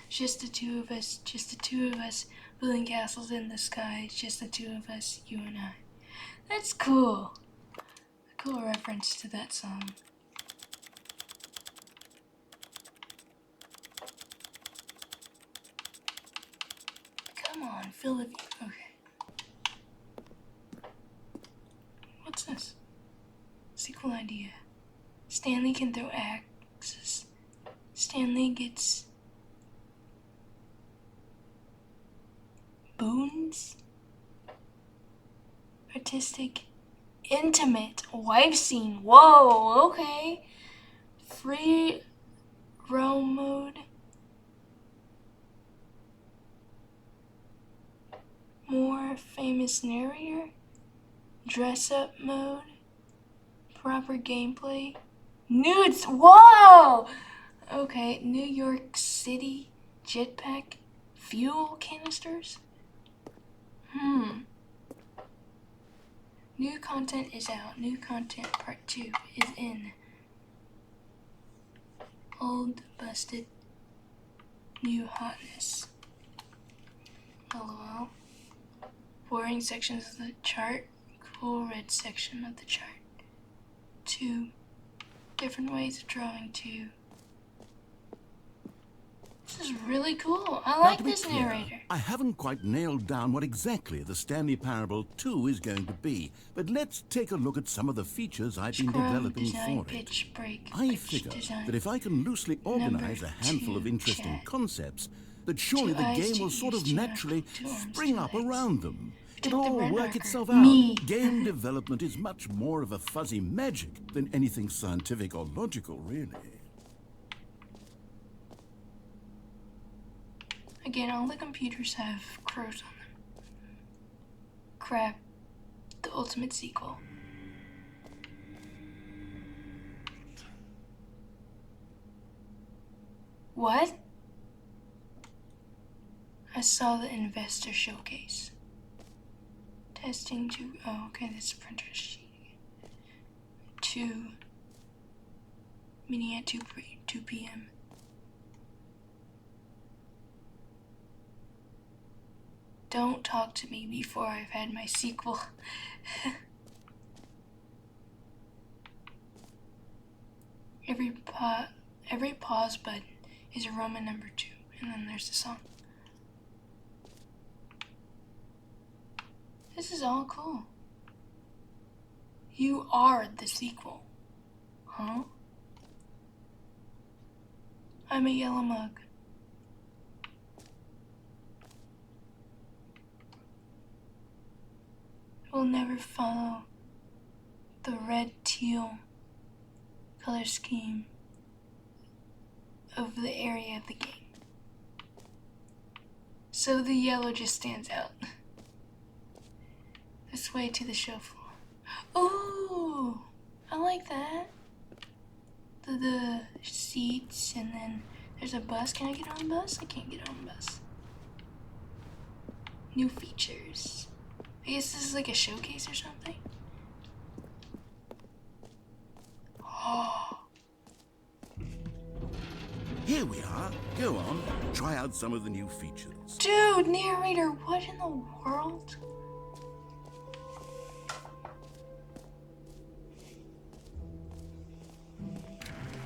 Just the two of us. Just the two of us. Building castles in the sky. Just the two of us, you and I. That's cool. A cool reference to that song. Come on, fill the view. Okay. What's this? Sequel idea. Stanley can throw axes. Stanley gets boons? artistic, intimate wife scene. Whoa, okay. Free roam mode. More famous narrator. Dress up mode. Proper gameplay. Nudes. Whoa! Okay, New York City jetpack. Fuel canisters. New content is out. New content part 2 is in. Old busted. New hotness. LOL. Boring sections of the chart. Cool red section of the chart. 2 different ways of drawing 2. This is really cool. I like this narrator. I haven't quite nailed down what exactly the Stanley Parable 2 is going to be, but let's take a look at some of the features I've been developing for it. I figure that if I can loosely organize a handful of interesting concepts, that surely the game will sort of naturally spring up around them. It'll all work itself out. Game development is much more of a fuzzy magic than anything scientific or logical, really. Again, all the computers have crows on them. Crap. The ultimate sequel. What? I saw the investor showcase. Testing to... Oh, okay, that's printer sheet. 2. Meeting at 2 p.m. Don't talk to me before I've had my sequel. Every pause button is a Roman number 2, and then there's the song. This is all cool. You are the sequel. Huh? I'm a yellow mug. Will never follow the red teal color scheme of the area of the game. So the yellow just stands out. This way to the show floor. Ooh, I like that. The seats, and then there's a bus. Can I get on the bus? I can't get on the bus. New features. I guess this is like a showcase or something. Oh. Here we are. Go on. Try out some of the new features. Dude, narrator, what in the world?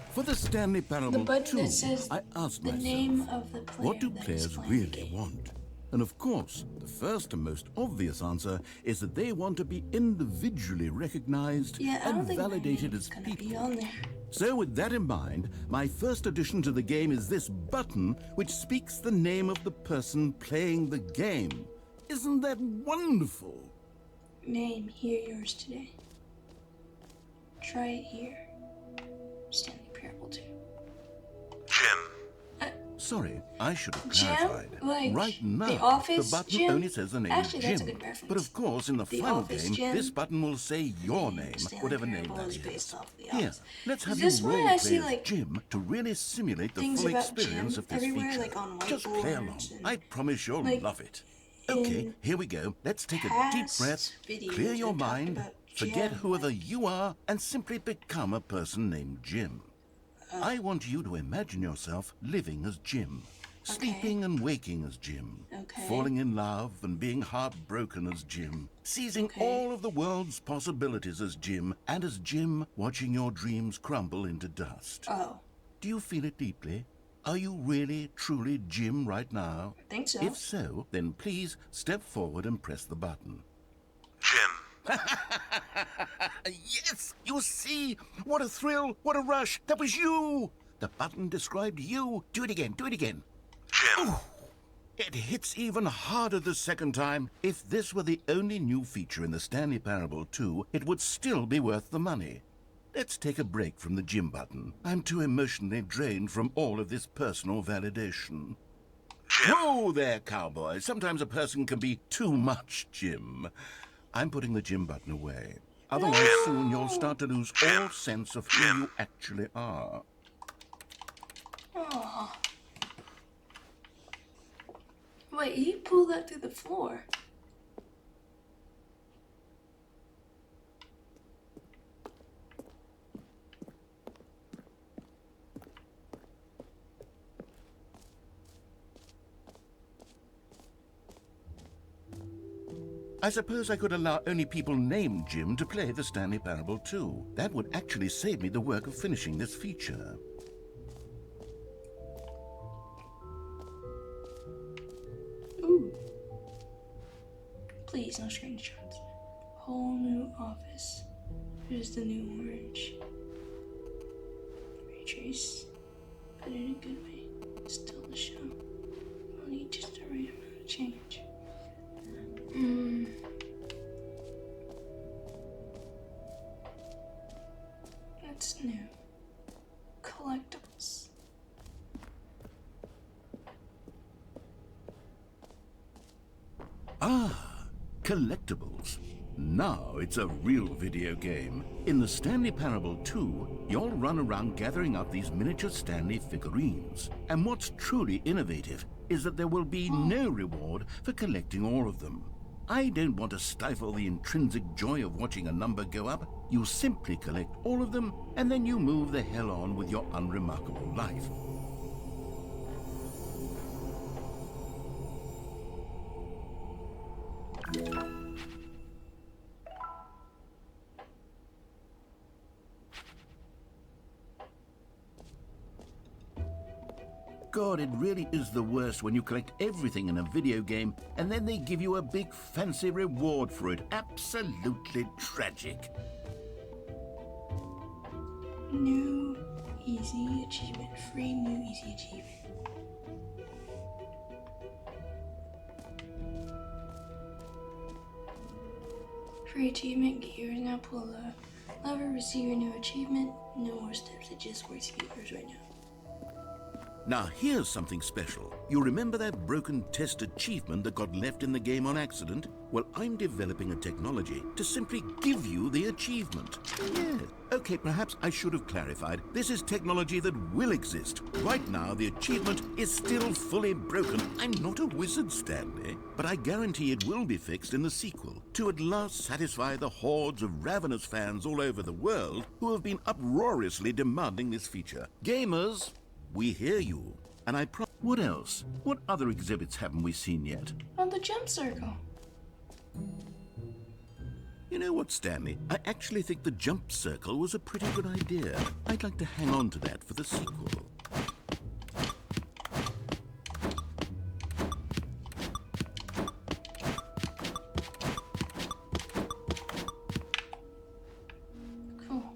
For the Stanley Parable 2, I asked the myself, name of the player what do players really want? And of course, the first and most obvious answer is that they want to be individually recognized and validated as people. So with that in mind, my first addition to the game is this button which speaks the name of the person playing the game. Isn't that wonderful? Name, hear yours today. Try it here. Stanley Parable 2. Jim. Sorry, I should have Jim? clarified. Like right now, The Office, the button Jim? only says the name Actually, Jim. that's a good reference. But of course, in the final Office, game, Jim. this button will say your name, Stanley whatever name Parable that is is. based off The Here, Office. let's have This you one role I play see, as like, Jim to really simulate the things full about experience Jim of this everywhere, feature. like on Just play along. whiteboards and, I promise you'll like, love it. Okay, here we go. Let's take a deep past breath, videos clear your we talked mind, about forget Jim. whoever you are, and simply become a person named Jim. I want you to imagine yourself living as Jim, sleeping and waking as Jim, falling in love and being heartbroken as Jim, seizing all of the world's possibilities as Jim, and as Jim watching your dreams crumble into dust. Oh, Do you feel it deeply? Are you really, truly Jim right now? I think so. If so, then please step forward and press the button. Jim. Yes! You see? What a thrill! What a rush! That was you! The button described you. Do it again. Do it again. Jim. It hits even harder the second time. If this were the only new feature in the Stanley Parable 2, it would still be worth the money. Let's take a break from the gym button. I'm too emotionally drained from all of this personal validation. Jim. Whoa there, cowboy. Sometimes a person can be too much, Jim. I'm putting the gym button away. Otherwise, soon you'll start to lose all sense of who you actually are. Aww. Wait, he pulled that through the floor. I suppose I could allow only people named Jim to play the Stanley Parable 2. That would actually save me the work of finishing this feature. Ooh. Please, no screenshots. Whole new office. Here's the new orange. Retrace. But in a good way. Still the show. I'll need just the right amount of change. That's new. Collectibles. Ah, collectibles. Now it's a real video game. In the Stanley Parable 2, you'll run around gathering up these miniature Stanley figurines. And what's truly innovative is that there will be no reward for collecting all of them. I don't want to stifle the intrinsic joy of watching a number go up. You simply collect all of them, and then you move the hell on with your unremarkable life. God, it really is the worst when you collect everything in a video game and then they give you a big fancy reward for it. Absolutely tragic. New easy achievement. Free new easy achievement. Free achievement. Get yours now. Pull the lever. Receive your new achievement. No more steps. It just works to get yours right now. Now here's something special. You remember that broken test achievement that got left in the game on accident? Well, I'm developing a technology to simply give you the achievement. Yeah. Okay, perhaps I should have clarified. This is technology that will exist. Right now, the achievement is still fully broken. I'm not a wizard, Stanley, but I guarantee it will be fixed in the sequel to at last satisfy the hordes of ravenous fans all over the world who have been uproariously demanding this feature. Gamers, we hear you. And what else? What other exhibits haven't we seen yet? On the jump circle. You know what, Stanley? I actually think the jump circle was a pretty good idea. I'd like to hang on to that for the sequel. Cool.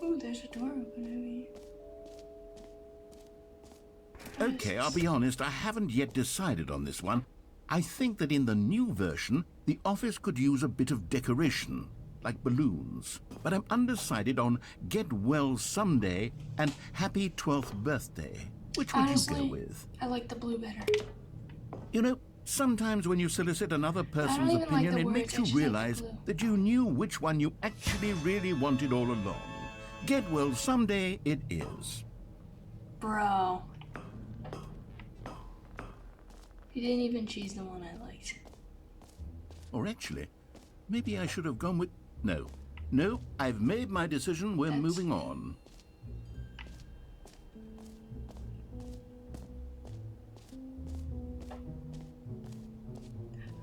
Ooh, there's a door open, I mean. Okay, I'll be honest, I haven't yet decided on this one. I think that in the new version, the office could use a bit of decoration, like balloons. But I'm undecided on Get Well Someday and Happy 12th Birthday. Which would Honestly, you go with? I like the blue better. You know, sometimes when you solicit another person's even like opinion, the it words, makes I you just like the realize blue. that you knew which one you actually really wanted all along. Get Well Someday it is. Bro. You didn't even choose the one I liked. Or actually, maybe I should have gone with... No, I've made my decision. We're moving on.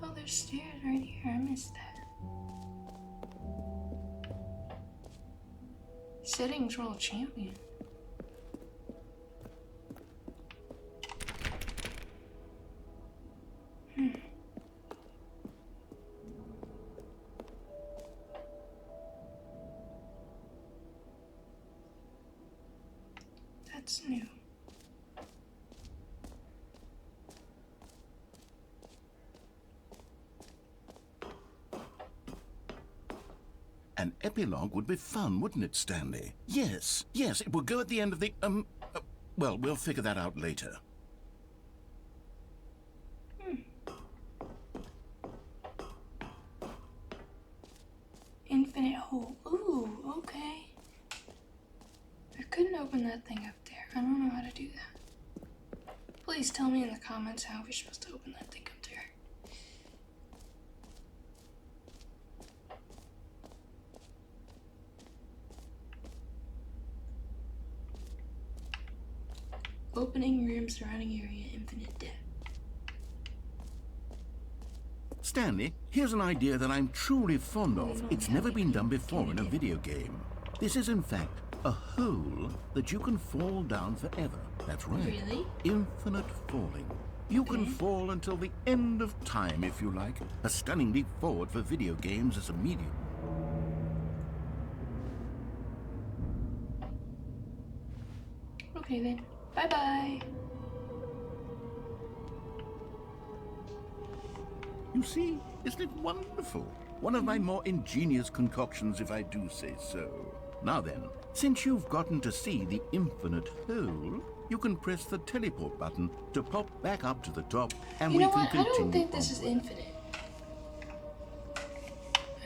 Oh, there's stairs right here. I missed that. Settings World Champion. An epilogue would be fun, wouldn't it, Stanley? Yes, yes, it would go at the end of the, well, we'll figure that out later. Infinite hole. Ooh, okay. I couldn't open that thing up there. I don't know how to do that. Please tell me in the comments how we're supposed to open that thing up there. Opening room, surrounding area, infinite depth. Stanley, here's an idea that I'm truly fond of. It's never been done before in a video game. This is, in fact, a hole that you can fall down forever. That's right. Really? Infinite falling. You can fall until the end of time, if you like. A stunning leap forward for video games as a medium. Okay then. Bye-bye. You see, isn't it wonderful? One of my more ingenious concoctions, if I do say so. Now then, since you've gotten to see the infinite hole, you can press the teleport button to pop back up to the top, and You we know can what? I continue don't think this is onward. infinite.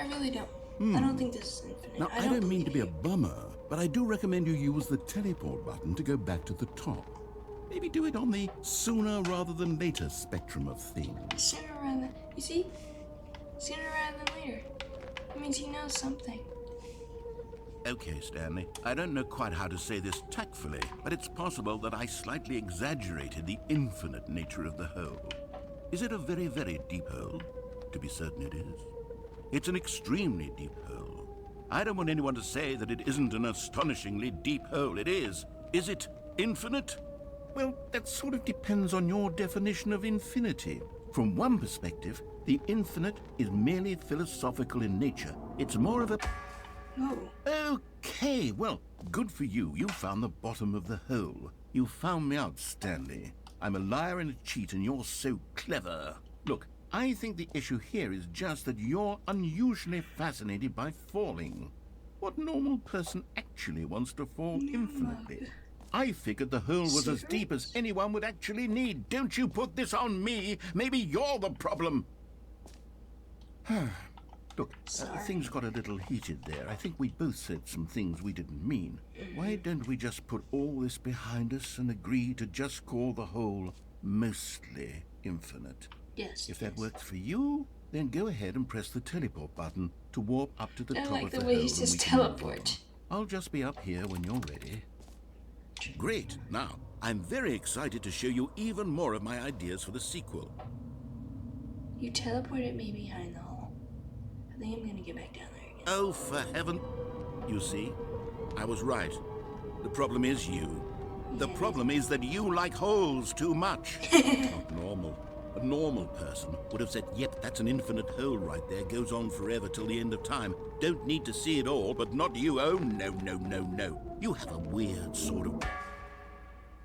I really don't. I don't think this is infinite. Now, I don't mean to be a believe bummer, but I do recommend you use the teleport button to go back to the top. Maybe do it on the sooner rather than later spectrum of things. you. Sooner rather than, you see? Sooner rather than later. That means he knows something. Okay, Stanley, I don't know quite how to say this tactfully, but it's possible that I slightly exaggerated the infinite nature of the hole. Is it a very, very deep hole? To be certain it is. It's an extremely deep hole. I don't want anyone to say that it isn't an astonishingly deep hole. It is. Is it infinite? Well, that sort of depends on your definition of infinity. From one perspective, the infinite is merely philosophical in nature. It's more of a... Whoa. Okay, well, good for you. You found the bottom of the hole. You found me out, Stanley. I'm a liar and a cheat, and you're so clever. Look, I think the issue here is just that you're unusually fascinated by falling. What normal person actually wants to fall infinitely? I figured the hole was as deep as anyone would actually need. Don't you put this on me. Maybe you're the problem. Look, things got a little heated there. I think we both said some things we didn't mean. Why don't we just put all this behind us and agree to just call the hole mostly infinite? Yes. If that works for you, then go ahead and press the teleport button to warp up to the I top like of the the way hole. he and says we can move teleport. on. I'll just be up here when you're ready. Great. Now, I'm very excited to show you even more of my ideas for the sequel. You teleported me behind the hole. I think I'm gonna get back down there again. Oh, for heaven. You see, I was right. The problem is you. The problem is that you like holes too much. Not normal. A normal person would have said, yep, that's an infinite hole right there. Goes on forever till the end of time. Don't need to see it all, but not you. Oh, no, no, no, no. You have a weird sort of...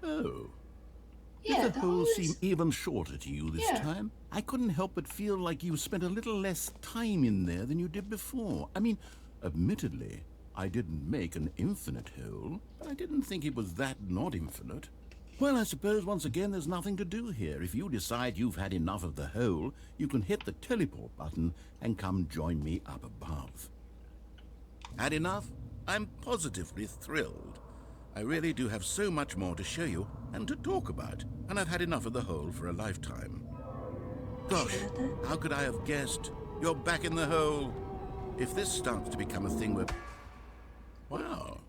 Oh. Yeah, Did the hole is- seem even shorter to you this Yeah. time? I couldn't help but feel like you spent a little less time in there than you did before. I mean, admittedly, I didn't make an infinite hole, but I didn't think it was that not infinite. Well, I suppose once again there's nothing to do here. If you decide you've had enough of the hole, you can hit the teleport button and come join me up above. Had enough? I'm positively thrilled. I really do have so much more to show you and to talk about, and I've had enough of the hole for a lifetime. Gosh, how could I have guessed? You're back in the hole. If this starts to become a thing where... Wow,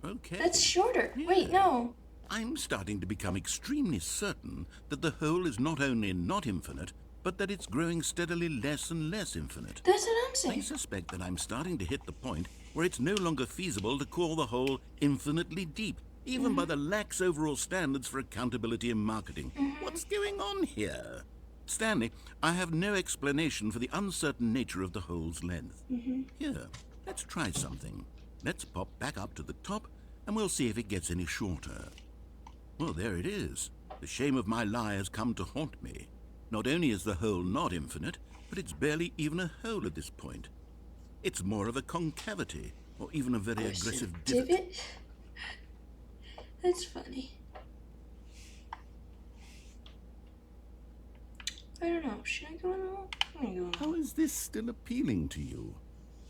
okay. That's shorter. Wait, no. I'm starting to become extremely certain that the hole is not only not infinite, but that it's growing steadily less and less infinite. That's what I'm I saying. suspect that I'm starting to hit the point where it's no longer feasible to call the hole infinitely deep, even by the lax overall standards for accountability in marketing. What's going on here? Stanley, I have no explanation for the uncertain nature of the hole's length. Here, let's try something. Let's pop back up to the top, and we'll see if it gets any shorter. Well, there it is. The shame of my lie has come to haunt me. Not only is the hole not infinite, but it's barely even a hole at this point. It's more of a concavity, or even a very aggressive divot. Divot? That's funny. I don't know. Should I go in the hole? I'm gonna go in the hole. How is this still appealing to you?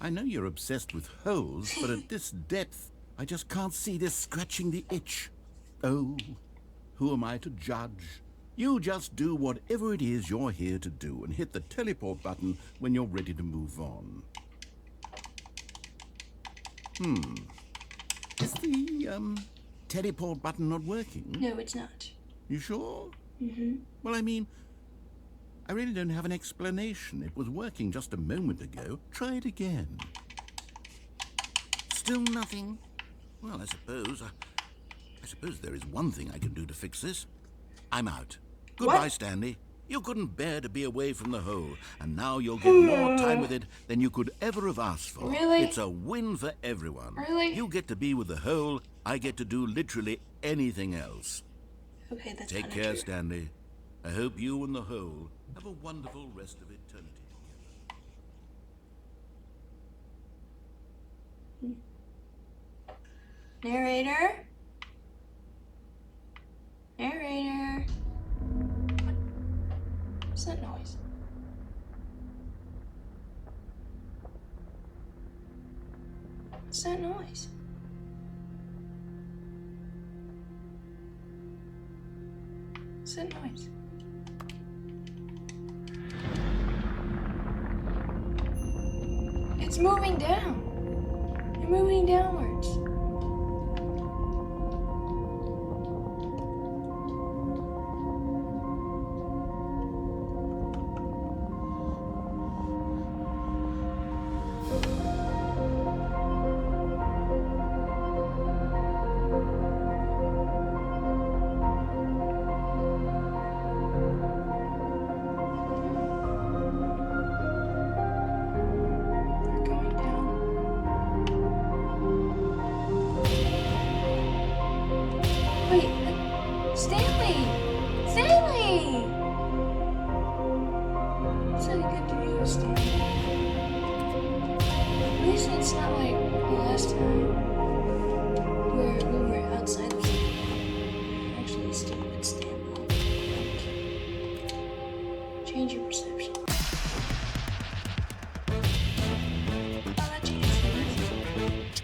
I know you're obsessed with holes, but at this depth, I just can't see this scratching the itch. Oh, who am I to judge? You just do whatever it is you're here to do and hit the teleport button when you're ready to move on. Is the, teleport button not working? No, it's not. You sure? Mm-hmm. Well, I mean, I really don't have an explanation. It was working just a moment ago. Try it again. Still nothing? Well, I suppose there is one thing I can do to fix this. I'm out. Goodbye, What? Stanley. You couldn't bear to be away from the hole, and now you'll get more time with it than you could ever have asked for. Really? It's a win for everyone. Really? You get to be with the hole. I get to do literally anything else. Okay, that's Take not care, true. Stanley. I hope you and the hole have a wonderful rest of eternity together. Narrator? Narrator? What's that noise? What's that noise? What's that noise? It's moving down. You're moving downwards. You're going down. Wait, Stanley! Stanley! So good to meet you, Stanley. At least it's not like the last time where we were outside of school. We're actually still with Stanley. Change your perception. I'll let you answer first.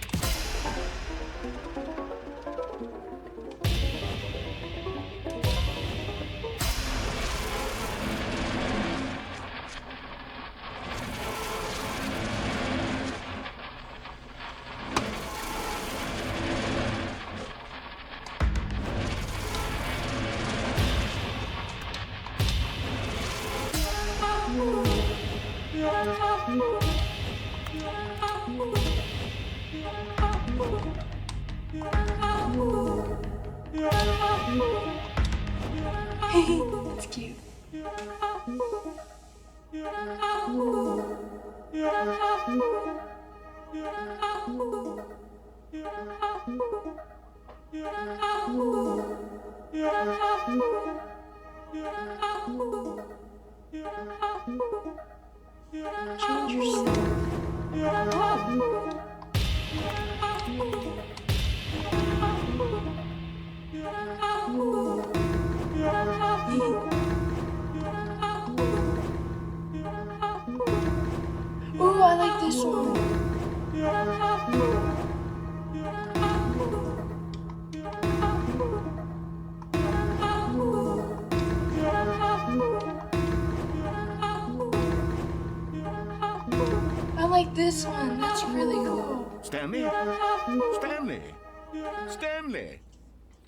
That's cute. Change yourself. Ooh, I like this one. I like this one. That's really cool. Stanley? Stanley? Stanley?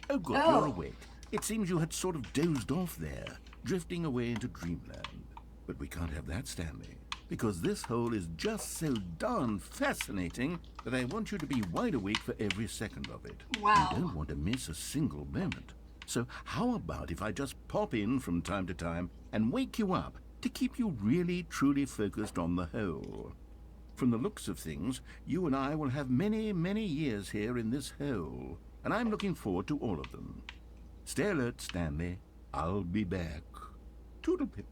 Oh, good, Oh. you're awake. It seems you had sort of dozed off there, drifting away into dreamland. But we can't have that, Stanley, because this hole is just so darn fascinating that I want you to be wide awake for every second of it. Wow. You don't want to miss a single moment. So how about if I just pop in from time to time and wake you up to keep you really, truly focused on the hole? From the looks of things, you and I will have many, many years here in this hole, and I'm looking forward to all of them. Stay alert, Stanley. I'll be back. Toodle pips.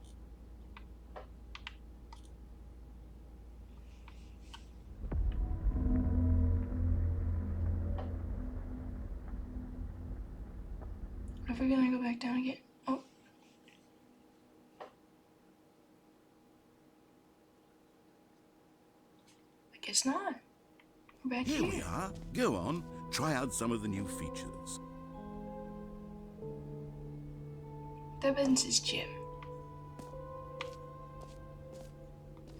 I go back down again? Oh. I guess not. We're back Here here. we are. Go on. Try out some of the new features. That button says gym.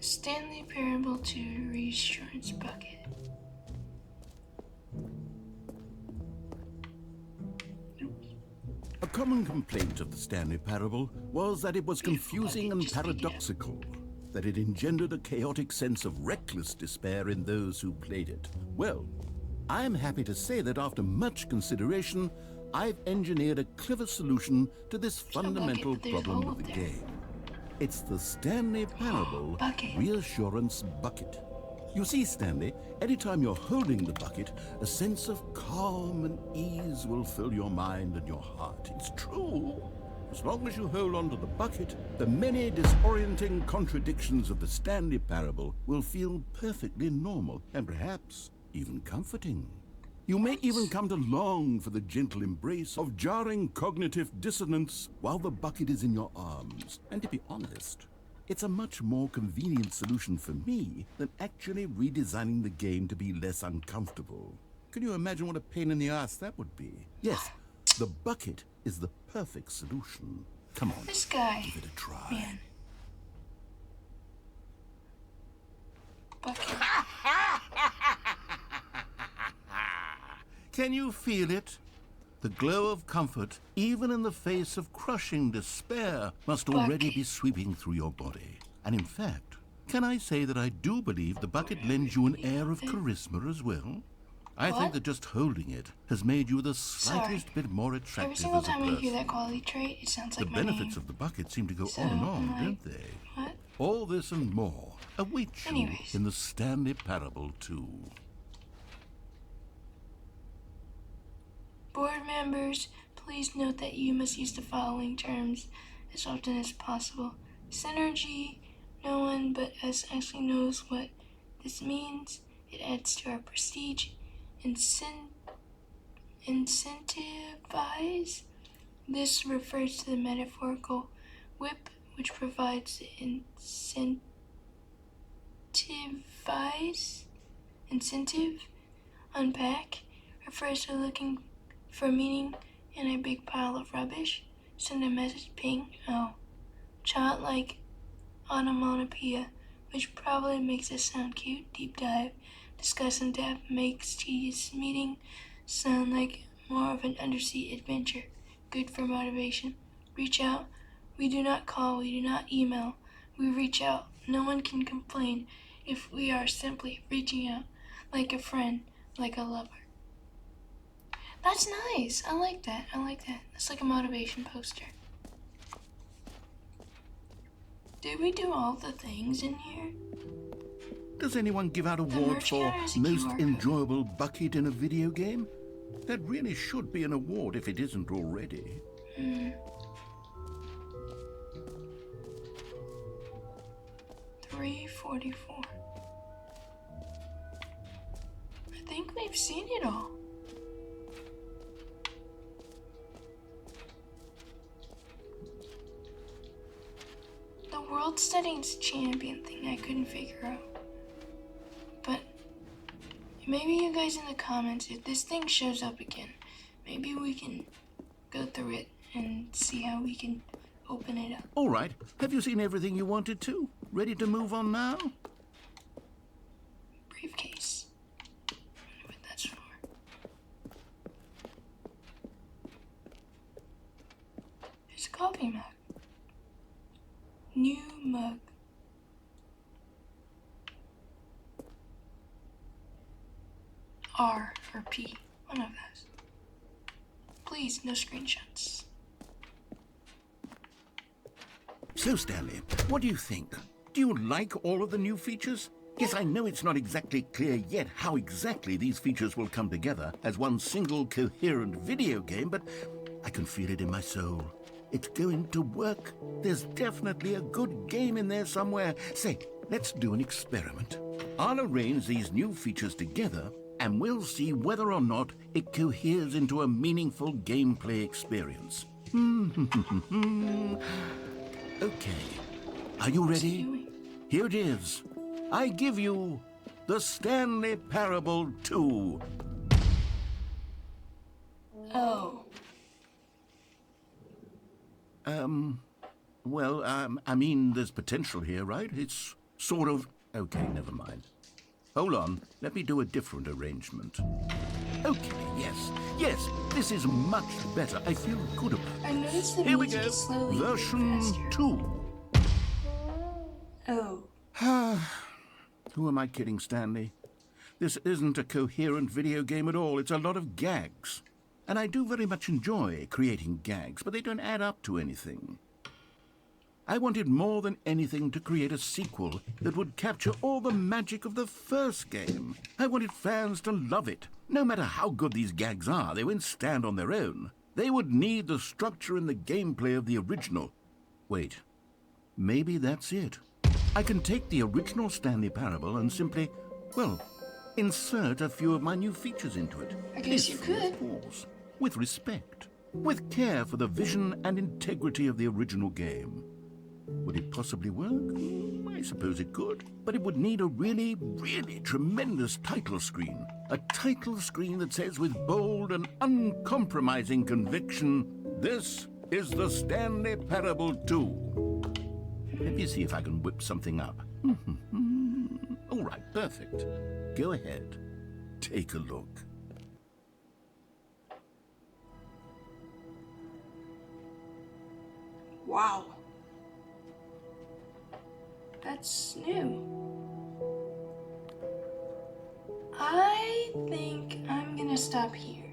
Stanley Parable to Reassurance Bucket. A common complaint of the Stanley Parable was that it was confusing and paradoxical, that it engendered a chaotic sense of reckless despair in those who played it. Well, I'm happy to say that after much consideration, I've engineered a clever solution to this fundamental problem of the game. It's the Stanley Parable Reassurance Bucket. You see, Stanley, anytime you're holding the bucket, a sense of calm and ease will fill your mind and your heart. It's true. As long as you hold on to the bucket, the many disorienting contradictions of the Stanley Parable will feel perfectly normal and perhaps even comforting. You may even come to long for the gentle embrace of jarring cognitive dissonance while the bucket is in your arms. And to be honest, it's a much more convenient solution for me than actually redesigning the game to be less uncomfortable. Can you imagine what a pain in the ass that would be? Yes, the bucket is the perfect solution. Come on, This guy. give it a try. Man. Bucket. Can you feel it? The glow of comfort, even in the face of crushing despair, must already be sweeping through your body. And in fact, can I say that I do believe the bucket lends you an air of charisma as well? I think that just holding it has made you the slightest bit more Every attractive single as a time I hear person. that quality trait, it sounds The like my benefits name. of the bucket seem to go So, on and on, I'm like, don't they? What? All this and more await you Anyways. in the Stanley Parable 2. Board members, please note that you must use the following terms as often as possible. Synergy. No one but us actually knows what this means. It adds to our prestige. Incentivize. This refers to the metaphorical whip, which provides incentive. Unpack refers to looking for meaning in a big pile of rubbish. Send a message, ping. Oh. Childlike onomatopoeia, which probably makes it sound cute. Deep dive. Discuss in depth makes tedious meeting sound like more of an undersea adventure. Good for motivation. Reach out. We do not call, we do not email. We reach out. No one can complain if we are simply reaching out, like a friend, like a lover. That's nice. I like that. That's like a motivation poster. Did we do all the things in here? Does anyone give out awards merch for counter has a most QR code. enjoyable bucket in a video game? That really should be an award if it isn't already. $3.44. I think we've seen it all. The World Settings Champion thing I couldn't figure out. But maybe you guys in the comments, if this thing shows up again, maybe we can go through it and see how we can open it up. All right, have you seen everything you wanted to? Ready to move on now? Briefcase. I wonder what that's for. There's a coffee mug. New mug. R or P. One of those. Please, no screenshots. So, Stanley, what do you think? Do you like all of the new features? Yes, I know it's not exactly clear yet how exactly these features will come together as one single coherent video game, but I can feel it in my soul. It's going to work. There's definitely a good game in there somewhere. Say, let's do an experiment. I'll arrange these new features together, and we'll see whether or not it coheres into a meaningful gameplay experience. Okay. Are you ready? Here it is. I give you the Stanley Parable 2. Oh. Well, I mean, there's potential here, right? It's sort of... Okay, never mind. Hold on. Let me do a different arrangement. Okay, yes, this is much better. I feel good about it. I noticed the Here we music go. is slowly Version faster. 2. Oh. Who am I kidding, Stanley? This isn't a coherent video game at all. It's a lot of gags. And I do very much enjoy creating gags, but they don't add up to anything. I wanted more than anything to create a sequel that would capture all the magic of the first game. I wanted fans to love it. No matter how good these gags are, they won't stand on their own. They would need the structure and the gameplay of the original. Wait, maybe that's it. I can take the original Stanley Parable and simply, well, insert a few of my new features into it. I guess you Peacefully, could. of course, with respect, with care for the vision and integrity of the original game. Would it possibly work? I suppose it could. But it would need a really, really tremendous title screen. A title screen that says with bold and uncompromising conviction, "This is the Stanley Parable 2. Let me see if I can whip something up. All right, perfect. Go ahead. Take a look. Wow. That's new. I think I'm gonna stop here.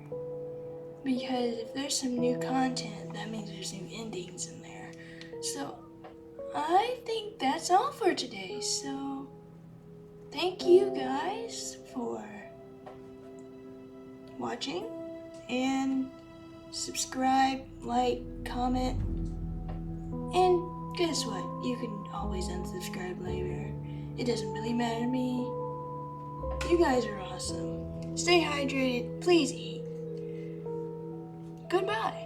Because if there's some new content, that means there's new endings in there. So I think that's all for today. So thank you guys for watching, and subscribe, like, comment, and guess what? You can always unsubscribe later. It doesn't really matter to me. You guys are awesome. Stay hydrated. Please eat. Goodbye.